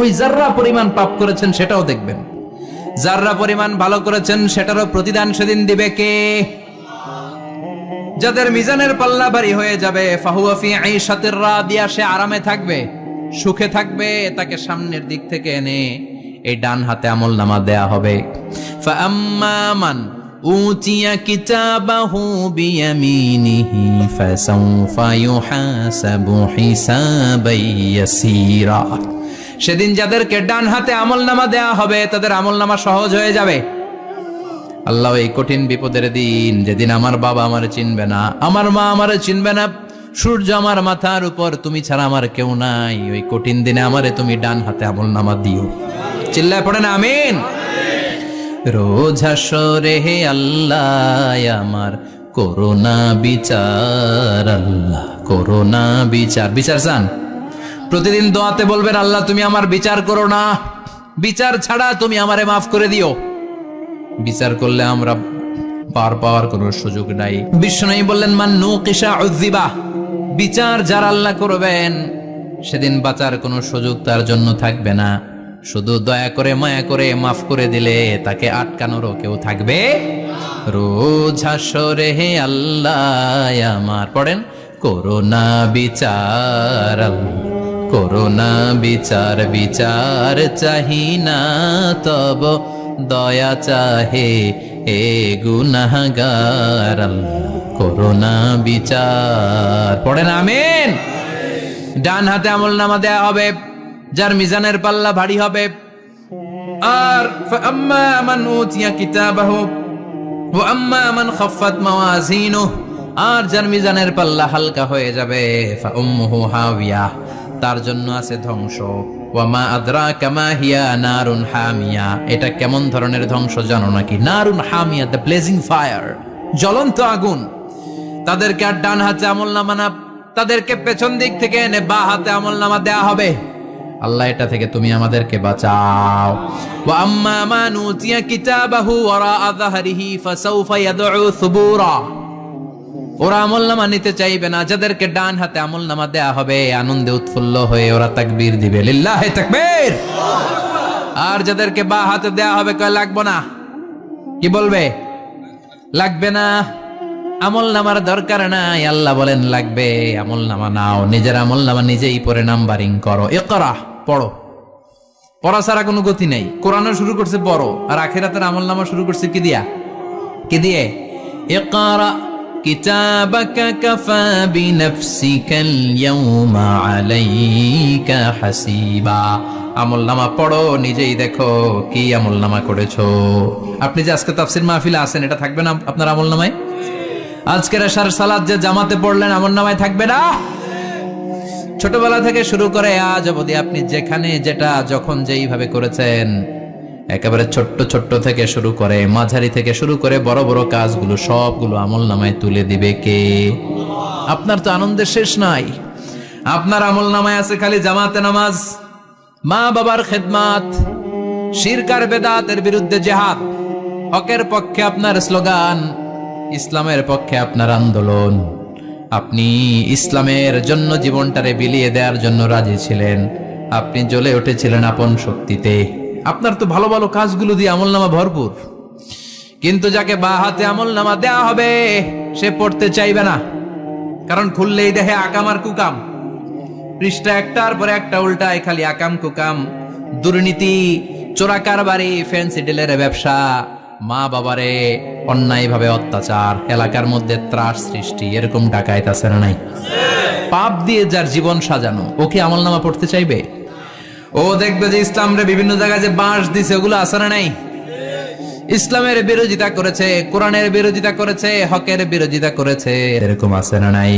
[SPEAKER 1] ওই জাররা পরিমাণ পাপ করেছেন সেটাও দেখবেন, জাররা পরিমাণ ভালো করেছেন সেটারও প্রতিদান সেদিন দিবে কে? যাদের মিজানের পাল্লা ভারী হয়ে যাবে, ফাহুয়া ফি আইশাতির রাদিয়া, সে আরামে থাকবে, সুখে থাকবে। তাকে সামনের দিক থেকে এনে এই ডান হাতে আমলনামা দেয়া হবে। ফাআম্মা মান উতিয়া কিতাবাহু বিয়ামিনিহি ফাসাউফা ইউহাসাবু হিসাবান ইয়াসীরা। সেদিন যাদেরকে ডান হাতে আমলনামা দেয়া হবে তাদের আমলনামা সহজ হয়ে যাবে। আল্লাহ এই কঠিন বিপদের দিন, যেদিন আমার বাবা আমারে চিনবে না, আমার মা আমারে চিনবে না, সূর্য আমার মাথার উপর, তুমি ছাড়া আমার কেউ নাই, ওই কঠিন দিনে আমারে তুমি ডান হাতে আমলনামা দিও। চিল্লায় পড়েন আমিন। রোজ হাসরে হে আল্লাহ আমার করোনা বিচার, আল্লাহ করোনা বিচার। বিচার চান? প্রতিদিন দোয়াতে বলবেন, আল্লাহ তুমি আমার বিচার করো না, বিচার ছাড়া তুমি আমারে মাফ করে দিও। বিচার করলে আমরা পার পাওয়ার কোনো সুযোগ নাই। বিশ্বনবী বললেন, মান নুকিশা উযিবা, বিচার যারা আল্লাহ করবেন সেদিন বাঁচার কোনো সুযোগ তার জন্য থাকবে না। শুধু দয়া করে মায়া করে মাফ করে দিলে তাকে আটকানোরও কেউ থাকবে। রোজ হাসরে হে আল্লাহ আমার, পড়েন, করোনা বিচার, করোনা বিচার, বিচার চাহি না তব দয়া চাহে এ গুনাহগার, করোনা বিচার। পড়েন আমিন। ডান হাতে আমলনামা দেয়া হবে যার মিজানের পাল্লা ভারী হবে। আর ফাআম্মা মান উতিয়া কিতাবাহু ওয়া আম্মা মান খাফফাত মাওয়াজিনুহু, আর যার মিজানের পাল্লা হালকা হয়ে যাবে, ফাউম্মুহু হাওিয়া, তার জন্য আছে ধ্বংস। ওয়া মা আদরাকা মা হিয়া নারুন হামিয়া, এটা কেমন ধরনের ধ্বংস জানো নাকি? নারুন হামিয়া, দ্য ব্লেজিং ফায়ার, জ্বলন্ত আগুন। তাদেরকে আর ডান হাতে আমলনামা না, তাদেরকে পেছন দিক থেকে এনে বা হাতে আমলনামা দেয়া হবে। আল্লাহ এটা থেকে তুমি আমাদেরকে বাঁচাও। ওয়া আম্মা মান উতিয়া কিতাবাহু ওয়ারা যাহরিহি ফাসাউফা ইয়াদউ সুবুরা, ওরা আমলনামা নিতে চাইবে না। যাদেরকে ডান হাতে আমলনামা দেয়া হবে আনন্দে উৎফুল্ল হয়ে ওরা তাকবীর দিবে, লিল্লাহি তাকবীর। আর যাদেরকে বা হাতে দেয়া হবে কয় লাগবে না, কি বলবে? লাগবে না, আমলনামার দরকার নাই। আল্লাহ বলেন লাগবে, আমলনামা নাও, নিজের আমলনামা নিজেই পড়ে নাম্বারিং করো। ইকরা, পড়ো। পড়া ছাড়া কোনো গতি নেই। কোরআনও শুরু করছে পড়ো, আর আখিরাতের আমলনামা শুরু করছে কি দিয়া? কি দিয়ে? ইকরা কিতাবাকা কাফা বিনাফসিকাল ইয়াউমা আলাইকা হাসিবা। আমলনামা পড়ো, নিজেই দেখো কি আমলনামা করেছো। আপনি যে আজকে তাফসীর মাহফিলে আছেন, এটা থাকবে না আপনার আমলনামায়? আজকের আশার সালাত যে জামাতে পড়লেন, আমলনামায় থাকবে না? ছোটবেলা থেকে শুরু করে আজ অবধি আপনি যেখানে যেটা যখন যেইভাবে করেছেন, একেবারে ছোট্ট ছোট্ট থেকে শুরু করে মাঝারি থেকে শুরু করে বড় বড় কাজগুলো সবগুলো আমলনামায় তুলে দিবে কে? আপনার তো আনন্দের শেষ নাই। আপনার আমলনামায় আছে খালি জামাতে নামাজ, মা বাবার খেদমাত, শিরক আর বেদাতের বিরুদ্ধে জিহাদ, হকের পক্ষে আপনার স্লোগান, ইসলামের পক্ষে আপনার আন্দোলন। আপনি ইসলামের জন্য জীবনটারে বিলিয়ে দেওয়ার জন্য রাজি ছিলেন। আপনি জ্বলে উঠেছিলেন আপন শক্তিতে। আপনার তো ভালো ভালো কাজগুলো দিয়ে আমলনামা ভরপুর। কিন্তু যাকে বা হাতে আমলনামা দেয়া হবে সে পড়তে চাইবে না, কারণ খুললেই দেখে আকাম আর কুকাম, পৃষ্ঠা একটার পরে একটা উল্টায় খালি আকাম কুকাম, দুর্নীতি, চোরা কারবারি, ফ্যান্সি ডিলের ব্যবসা, মা বাবারে অন্যায়ভাবে অত্যাচার, এলাকার মধ্যে ত্রাস সৃষ্টি, এরকম ডাকায়েত আছে না নাই? পাপ দিয়ে যার জীবন সাজানো, ও কি আমলনামা পড়তে চাইবে? ও দেখবে যে ইসলামরে বিভিন্ন জায়গায় যে বাঁশ দিছে, ওগুলো আছে না নাই? ইসলামের বিরোধিতা করেছে, কোরআনের বিরোধিতা করেছে, হকের বিরোধিতা করেছে, এরকম আছে না নাই?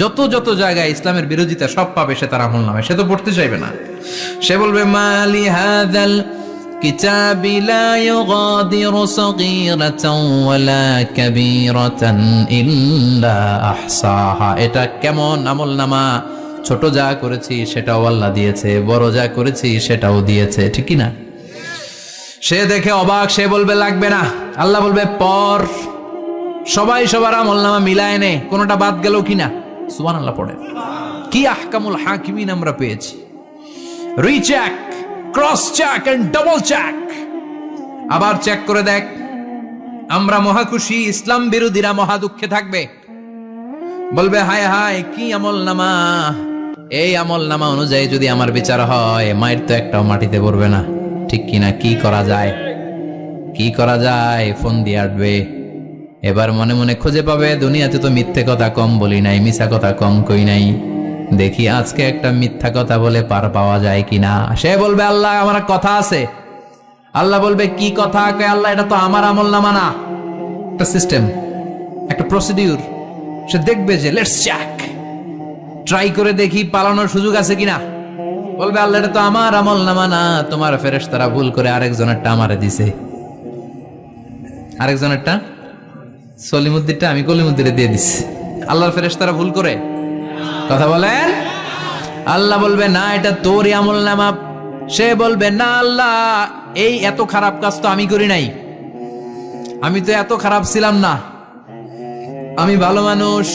[SPEAKER 1] যত যত জায়গায় ইসলামের বিরোধিতা সব পাবে সে তার আমলনামায়, সে তো পড়তে চাইবে না। সে বলবে মালি হাযাল কিতাবি লা ইউগাদিরু সাগীরাতান ওয়ালা কাবীরাতান ইল্লা আহসাহা। এটা কেমন আমলনামা, ছোট যা করেছি সেটাও আল্লাহ দিয়েছে, বড় যা করেছি সেটাও দিয়েছে, ঠিক কি না? সে দেখে অবাক, সে বলবে লাগবে না। আল্লাহ বলবে পর, সবাই সবার আমলনামা মিলায় নে, কোনটা বাদ গেল কিনা। সুবহানাল্লাহ পড়ে। কি আহকামুল হাকিমিন আমরা পেয়েছি। Recheck, cross check and double check, আবার চেক করে দেখ। আমরা মহা খুশি, ইসলাম বিরোধীরা মহা দুঃখে থাকবে, বলবে হায় হায় কি আমলনামা, এই আমলনামা অনুযায়ী যদি আমার বিচার হয় মায়ের তো একটাও মাটিতে পড়বে না, ঠিক কিনা? কি করা যায়, কি করা যায়? ফোন দিয়ে আটবে। এবার মনে মনে খুঁজে পাবে দুনিয়াতে তো মিথ্যে কথা কম বলি নাই, মিছা কথা কম কই নাই, দেখি আজকে একটা মিথ্যা কথা বলে পার পাওয়া যায় কিনা। সে বলবে আল্লাহ আমার কথা আছে, আল্লাহ বলবে কি কথা, কয় আল্লাহ এটা তো আমার আমল নামা না, একটা সিস্টেম, একটা প্রসিডিউর। সে দেখবে যে লেটস চেক, ট্রাই করে দেখি পালানোর সুযোগ আছে কিনা। বলবে আল্লাহ এটা তো আমার আমল নামা না, তোমার ফেরেশতারা ভুল করে আরেকজনেরটা আমারে দিছে। আরেকজনেরটা সলিমুদ্দিনটা আমি কলিমুদ্দিনে দিয়ে দিছি, আল্লাহর ফেরেশতারা ভুল করে। কথা বলেন। আল্লাহ বলবে না এটা তোরই আমল নামা। সে বলবে না আল্লাহ, এই এত খারাপ কাজ তো আমি করি নাই, আমি তো এত খারাপ ছিলাম না, আমি ভালো মানুষ।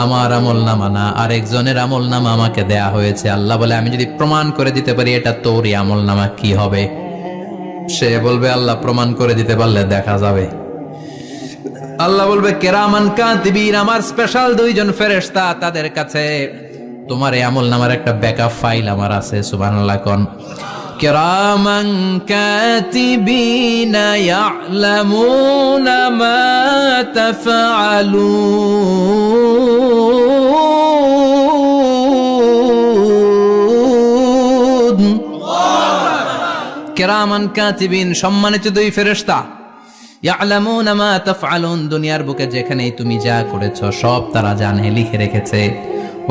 [SPEAKER 1] আমার আমল নামা না, আরেকজনের আমল নামা আমাকে দেয়া হয়েছে। আল্লাহ বলে আমি যদি প্রমাণ করে দিতে পারি এটা তোরই আমল নামা, কি হবে? সে বলবে আল্লাহ প্রমাণ করে দিতে পারলে দেখা যাবে। আল্লাহ বলবে কেরামান কাতিবিন, আমার স্পেশাল দুইজন ফেরেশতা, তাদের কাছে তোমার এই আমল নামার একটা ব্যাকআপ ফাইল আমার আছে। সুবহানাল্লাহ কোন। কেরামান কাতিবিন ইয়ালামুনা মা তাফআলুন। কেরামান কাতিবিন, সম্মানিত দুই ফেরেশতা, ইয়ালামুনা মা তাফআলুন, দুনিয়ার বুকে যেখানেই তুমি যা করেছো সব তারা জানে, লিখে রেখেছে।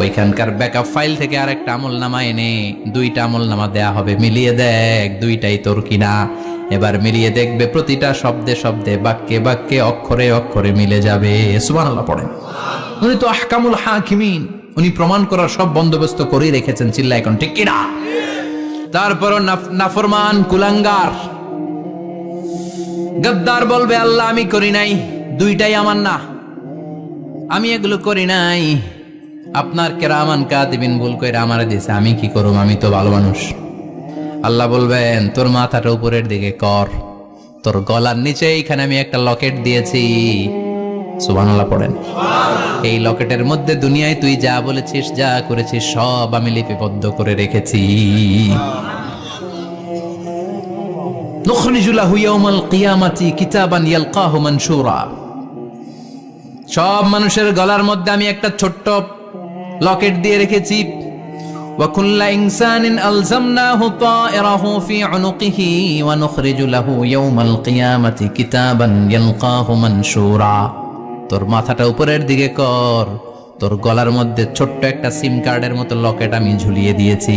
[SPEAKER 1] ওইখানকার ব্যাকআপ ফাইল থেকে আরেকটা আমলনামা এনে দুইটা আমলনামা দেয়া হবে, মিলিয়ে দেখ দুইটাই তোর কিনা। এবার মিলিয়ে দেখবে প্রতিটা শব্দে শব্দে, বাক্যে বাক্যে, অক্ষরে অক্ষরে মিলে যাবে। সুবহানাল্লাহ পড়েন। উনি তো আহকামুল হাকিমিন, উনি প্রমাণ করার সব বন্দোবস্ত করেই রেখেছেন। চিল্লা এখন ঠিক কিনা? তারপরও নাফরমান কুলাঙ্গার গদ্দার বলবে আল্লাহ আমি করি নাই, দুইটাই আমার না, আমি এগুলো করি নাই, আপনার কেরামান কাতিবিন ভুল কইরা আমারে দিয়েছে, আমি কি করব, আমি তো ভালো মানুষ। আল্লাহ বলবেন তোর মাথাটা উপরের দিকে কর, তোর গলার নিচে এইখানে আমি একটা লকেট দিয়েছি। সুবহানাল্লাহ পড়েন। এই লকেটের মধ্যে দুনিয়ায় তুই যা বলেছিস, যা করেছিস সব আমি লিপিবদ্ধ করে রেখেছি। নুখরিজু লাহু ইয়াওমাল কিয়ামাতি কিতাবান ইয়ালকাহু মানশুরা। সব মানুষের গলার মধ্যে আমি একটা ছোট্ট লকেট দিয়ে রেখেছি। ওয়া কুল্লা ইনসানিন আলজামনাহু তায়রাহু ফি উনুকিহি ওয়া নুখরিজু লাহু ইয়াওমাল কিয়ামাতি কিতাবান ইয়ালকাহু মানশুরা। তোর মাথাটা উপরের দিকে কর, তোর গলার মধ্যে ছোট্ট একটা সিম কার্ডের মতো লকেট আমি ঝুলিয়ে দিয়েছি।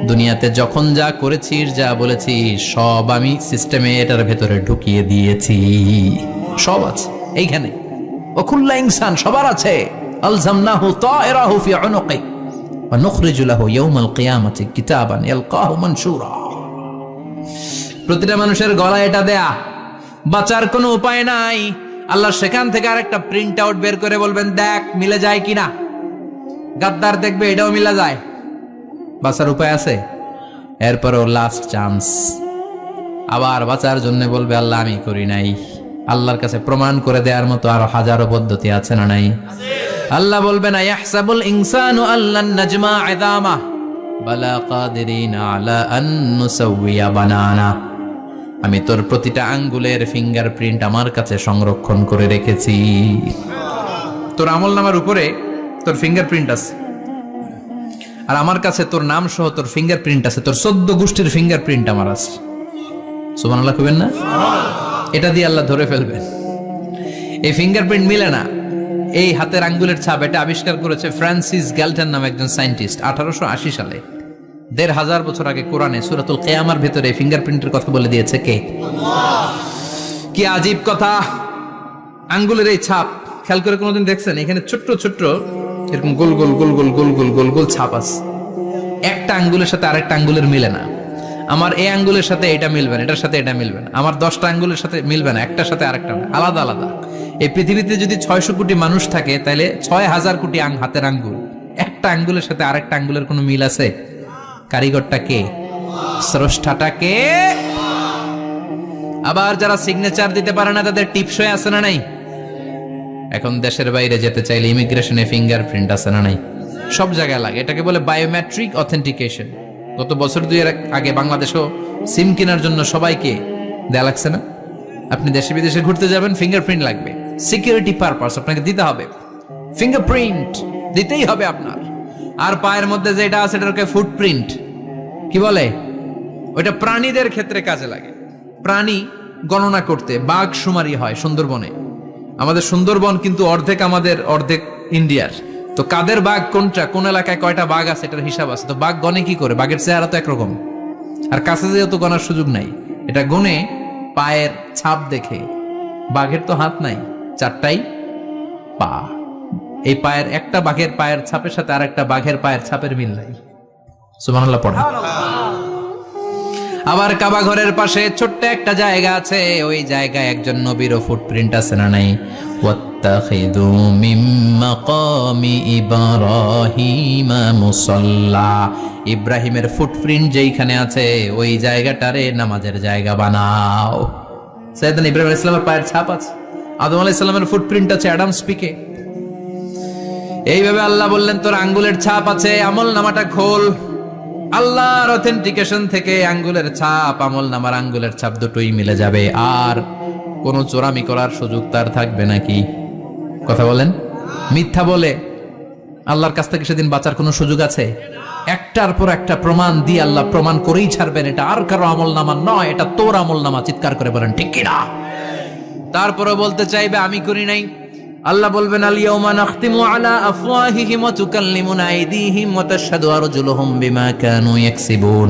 [SPEAKER 1] দুনিয়াতে যখন যা করেছিস, যা বলেছিস সব আমি সিস্টেমে এটার ভেতরে ঢুকিয়ে দিয়েছি, সব আছে এইখানে। ওকুল্লা ইনসান, সবার আছে। আলজামনাহু তায়রাহু ফি উনুকি ওয়া নুখরিজু লাহু ইয়াওমাল কিয়ামাতি কিতাবান ইয়ালকাহু মানশুরা। প্রতিটা মানুষের গলায় এটা দেয়া, বাঁচার কোনো উপায় নাই। আল্লাহ সেখান থেকে আরেকটা প্রিন্ট আউট বের করে বলবেন দেখ মিলে যায় কিনা। গাদ্দার দেখবে এটাও মিলে যায়, বাঁচার উপায় আছে। এরপরও লাস্ট চান্স, আবার বাঁচার জন্য বলবে আল্লাহ আমি করি নাই। আল্লাহর কাছে প্রমাণ করে দেওয়ার মতো আরো হাজারো পদ্ধতি আছে না নাই? আল্লাহ বলবেন ইয়াহসাবুল ইনসানু আল্লান নাজমা ইযামা বালা কাদিরিন আলা আন নুসাউইয়া বানানা। আমি তোর প্রতিটা আঙ্গুলের ফিঙ্গারপ্রিন্ট আমার কাছে সংরক্ষণ করে রেখেছি। তোর আমলনামার উপরে তোর ফিঙ্গারপ্রিন্ট আছে, আর আমার কাছে তোর নাম সহ তোর ফিঙ্গারপ্রিন্ট আছে, তোর 14 গোষ্ঠীর ফিঙ্গারপ্রিন্ট আমার আছে। সুবহানাল্লাহ কইবেন না? এটা দিয়ে আল্লাহ ধরে ফেলবেন। এই ফিঙ্গারপ্রিন্ট মিলে না, এই হাতের আঙ্গুলের ছাপ, এটা আবিষ্কার করেছে ফ্রান্সিস গ্যালটন নামে একজন সায়েন্টিস্ট 1880 সালে। 1500 বছর আগে কোরআনে সূরাতুল কিয়ামার ভেতরে ফিঙ্গারপ্রিন্টের কথা বলে দিয়েছে কে? কি আজীব কথা! আঙ্গুলের এই ছাপ খেয়াল করে কোনোদিন দেখছেন? এখানে ছোট্ট ছোট্ট এরকম গোল গোল গোল গোল গোল গোল গোল গোল ছাপ আছে, একটা আঙ্গুলের সাথে আরেকটা আঙ্গুলের মিলে না। আমার এই আঙ্গুলের সাথে এটা মিলবে না, এটার সাথে এটা মিলবে না, আমার 10টা আঙ্গুলের সাথে মিলবে না, একটার সাথে আরেকটা না, আলাদা আলাদা। এই পৃথিবীতে যদি 600 কোটি মানুষ থাকে তাহলে 6000 কোটি হাতের আঙ্গুল, একটা আঙ্গুলের সাথে আরেকটা আঙ্গুলের কোনো মিল আছে? কারিগরটা কে? স্রষ্টাটা কে? আবার যারা সিগনেচার দিতে পারে না তাদের টিপসই আছে না নাই? এখন দেশের বাইরে যেতে চাইলে ইমিগ্রেশনে ফিঙ্গারপ্রিন্ট আছে না নাই? সব জায়গায় লাগে, এটাকে বলে বায়োমেট্রিক অথেন্টিকেশন। গত বছর 2 আগে বাংলাদেশও সিম কেনার জন্য সবাইকে দেয়া লাগছে না? আপনি দেশে বিদেশে ঘুরতে যাবেন, ফিঙ্গারপ্রিন্ট লাগবে, সিকিউরিটি পারপাস আপনাকে দিতে হবে, ফিঙ্গারপ্রিন্ট দিতেই হবে আপনার। আর পায়ের মধ্যে যেটা আছে এটাকে ফুটপ্রিন্ট কি বলে? ওইটা প্রাণীদের ক্ষেত্রে কাজে লাগে। প্রাণী গণনা করতে বাঘ শুমারি হয় সুন্দরবনে। আমাদের সুন্দরবন কিন্তু অর্ধেক আমাদের, অর্ধেক ইন্ডিয়ার। তো কাদের বাঘ কোনটা, কোন এলাকায় কয়টা বাঘ আছে এটার হিসাব আছে। তো বাঘ গনে কি করে? বাঘের চেহারা তো একরকম, আর কাছে যেহেতু গনার সুযোগ নাই, এটা গনে পায়ের ছাপ দেখে। বাঘের তো হাত নাই, 4টাই পা। এই পায়ের একটা বাঘের পায়ের ছাপের সাথে আর একটা বাঘের পায়ের ছাপের মিল নাই। সুবহানাল্লাহ পড়া। আবার কাবা ঘরের পাশে ছোট্ট একটা জায়গা আছে, ওই জায়গায় একজন নবীরও ফুটপ্রিন্ট আছে না নাই? ওয়াত্তাখিযু মিন মাকামি ইব্রাহিমা মুসাল্লা। ইব্রাহিমের ফুটপ্রিন্ট যেইখানে আছে ওই জায়গাটারে নামাজের জায়গা বানাও। সাইয়েদনা ইব্রাহিম আলাইহিস সালামের পায়ের ছাপ আছে, আদম আলাইহিস সালামের ফুটপ্রিন্ট আছে অ্যাডামস পিকে। এইভাবে আল্লাহ বললেন তোর আঙ্গুলের ছাপ আছে, আমল নামাটা খোল। আল্লাহর অথেন্টিকেশন থেকে আঙ্গুলের ছাপ, আমল নামার আঙ্গুলের ছাপ দুটোই মিলে যাবে, আর কোন চোরামি করার সুযোগ তার থাকবে নাকি? কথা বলেন। মিথ্যা বলে আল্লাহর কাছ থেকে সেদিন বাঁচার কোনো সুযোগ আছে? একটার পর একটা প্রমাণ দিয়ে আল্লাহ প্রমাণ করেই ছাড়বেন, এটা আর কারো আমল নামা নয়, এটা তোর আমল নামা। চিৎকার করে বলেন ঠিক কিনা? তারপরে বলতে চাইবে আমি করি নাই। আল্লাহ বলবেন আল ইয়াউমা নাখতিমু আলা আফওয়াহিহিম ওয়া তুকাল্লিমুনা আইদিহিম ওয়া তাশহাদু আরজুলুহুম বিমা কানু ইয়াকসিবুন।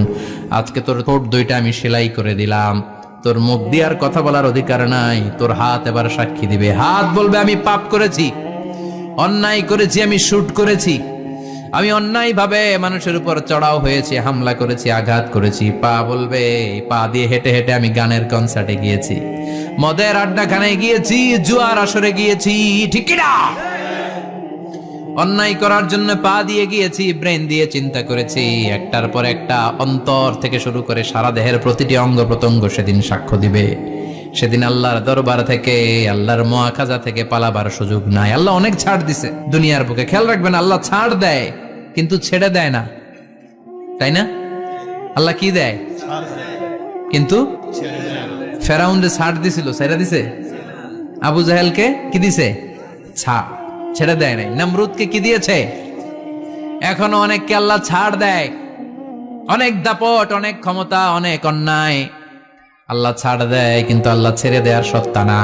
[SPEAKER 1] আজকে তোর ঠোঁট দুইটা আমি সেলাই করে দিলাম, তোর মুখ দিয়ে আর কথা বলার অধিকার নাই। তোর হাত এবার সাক্ষী দিবে। হাত বলবে আমি পাপ করেছি, অন্যায় করেছি, আমি শুট করেছি, আমি অন্যায় ভাবে মানুষের উপর চড়াও হয়েছি, হামলা করেছি, আঘাত করেছি। পা বলবে, পা দিয়ে হেঁটে হেঁটে আমি গানের কনসার্টে গিয়েছি, মদের আড্ডাখানায় গিয়েছি, জুয়ার আসরে গিয়েছি, ঠিক কি না? অন্যায় করার জন্য পা দিয়ে গিয়েছি, ব্রেন দিয়ে চিন্তা করেছি। একটার পর একটা অন্তর থেকে শুরু করে সারা দেহের প্রতিটি অঙ্গ প্রত্যঙ্গ সেদিন সাক্ষ্য দিবে। সেদিন আল্লাহর দরবার থেকে, আল্লাহর মুআখাজা থেকে পালাবার সুযোগ নাই। আল্লাহ অনেক ছাড় দিছে দুনিয়ার বুকে। খেয়াল রাখবেন, আল্লাহ ছাড় দেয় কিন্তু ছেড়ে দেয় না, তাই না? আল্লাহ কি দেয়? কিন্তু ফেরাউনরে ছাড় দিছিল, ছেড়ে দিছে? আবু জাহেলকে কি দিছে? ছাড়, ছেড়ে দেয় নাই। নমরুদকে কি দিয়েছে? এখনো অনেককে আল্লাহ ছাড় দেয়। অনেক দাপট, অনেক ক্ষমতা, অনেক অন্যায় আল্লাহ ছাড় দেয়, কিন্তু আল্লাহ ছেড়ে দেওয়ার সত্তা না।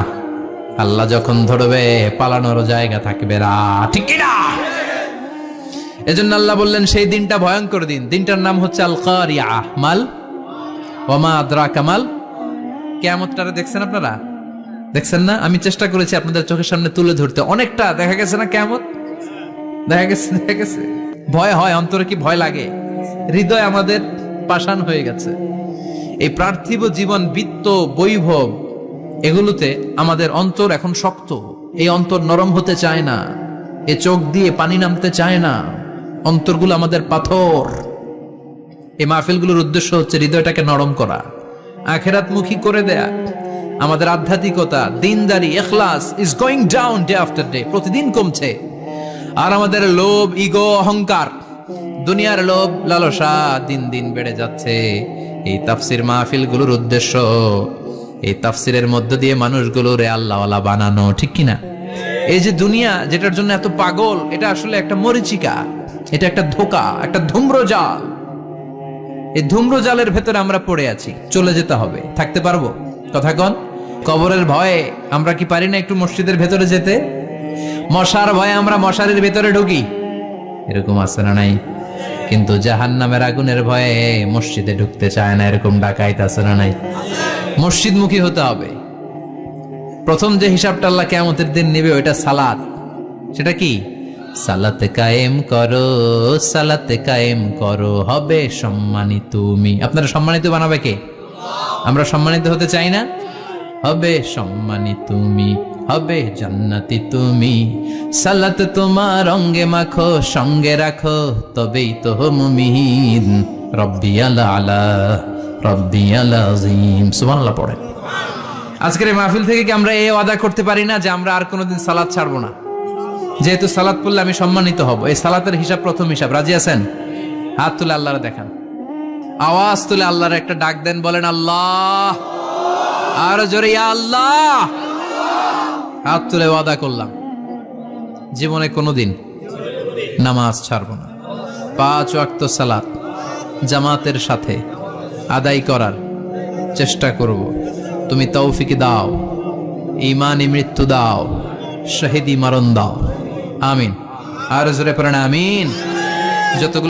[SPEAKER 1] আল্লাহ যখন ধরবে পালানোর জায়গা থাকবে না, ঠিক কি না? এজন্য আল্লাহ বললেন সেই দিনটা ভয়ঙ্কর দিন। দিনটার নাম হচ্ছে আল কারিয়া। মাল ওয়া মা আদরাকা মাল। কিয়ামতটারে দেখছেন আপনারা? দেখছেন না? আমি চেষ্টা করেছি আপনাদের চোখের সামনে তুলে ধরতে। অনেকটা দেখা গেছে না কিয়ামত? দেখা গেছে। ভয় হয়, অন্তরে কি ভয় লাগে? হৃদয় আমাদের পাষাণ হয়ে গেছে। এই পার্থিব জীবন, বিত্ত, বৈভব, এগুলোতে আমাদের অন্তর এখন শক্ত। এই অন্তর নরম হতে চায় না, এ চোখ দিয়ে পানি নামতে চায় না, অন্তরগুলো আমাদের পাথর। এই মাহফিলগুলোর উদ্দেশ্য হচ্ছে হৃদয়টাকে নরম করা, আখিরাতমুখী করে দেয়া। আমাদের আধ্যাত্মিকতা, দিনদারি, ইখলাস is going down day after day, প্রতিদিন কমছে। আর আমাদের লোভ, ইগো, অহংকার, দুনিয়ার লোভ, লালসা দিন দিন বেড়ে যাচ্ছে। এই তাফসির মাহফিলগুলোর উদ্দেশ্য এই তাফসিরের মধ্য দিয়ে মানুষগুলোরে আল্লাহওয়ালা বানানো, ঠিক কিনা? এই যে দুনিয়া যেটার জন্য এত পাগল, এটা আসলে একটা মরিচিকা, এটা একটা ধোঁকা, একটা ধূম্রজাল। এই ধূম্রজালের ভেতরে আমরা পড়ে আছি, চলে যেতে হবে। থাকতে পারবো? কথা কন। কবরের ভয়ে আমরা কি পারি না একটু মসজিদের ভেতরে যেতে? মশার ভয়ে আমরা মশারির ভেতরে ঢুকি, এরকম আছে না নাই? কিন্তু জাহান্নামের আগুনের ভয়ে মসজিদে ঢুকতে চায় না, এরকম ডাকাইত আছে না নাই? মসজিদমুখী হতে হবে। প্রথম যে হিসাবটা আল্লাহ কিয়ামতের দিন নেবে ওইটা সালাত। সেটা কি? সালাত কায়েম করো, সালাত কায়েম করো, হবে সম্মানিত তুমি। আপনারা সম্মানিত বানাবে কে? আমরা সম্মানিত হতে চাই না? হবে সম্মানিত তুমি, হবে জান্নাতি তুমি। সালাত তোমার অঙ্গে মাখো, সঙ্গে রাখো, তবেই তো মুমিন। রব্বিয়াল আলা, রব্বিয়াল আযীম। সুবহানাল্লাহ পড়ে। আজকের এই মাহফিল থেকে কি আমরা এই ওয়াদা করতে পারি না যে আমরা আর কোনোদিন সালাত ছাড়বো না? যেহেতু সালাত পড়লে আমি সম্মানিত হব, এই সালাতের হিসাব প্রথম হিসাব। রাজি আছেন? হাত তুলে আল্লাহরে দেখান, আওয়াজ তুলে আল্লাহর একটা ডাক দেন, বলেন আল্লাহ। আর জোরে ইয়া আল্লাহ। হাত তুলে ওয়াদা করলাম জীবনে কোনোদিন নামাজ ছাড়বো না। 5 ওয়াক্ত সালাত জামাতের সাথে আদায় করার চেষ্টা করব। তুমি তৌফিক দাও, ঈমানি মৃত্যু দাও, শহীদি মরণ দাও। আমিন। আর জোরে পড়েন আমিন। যতগুলো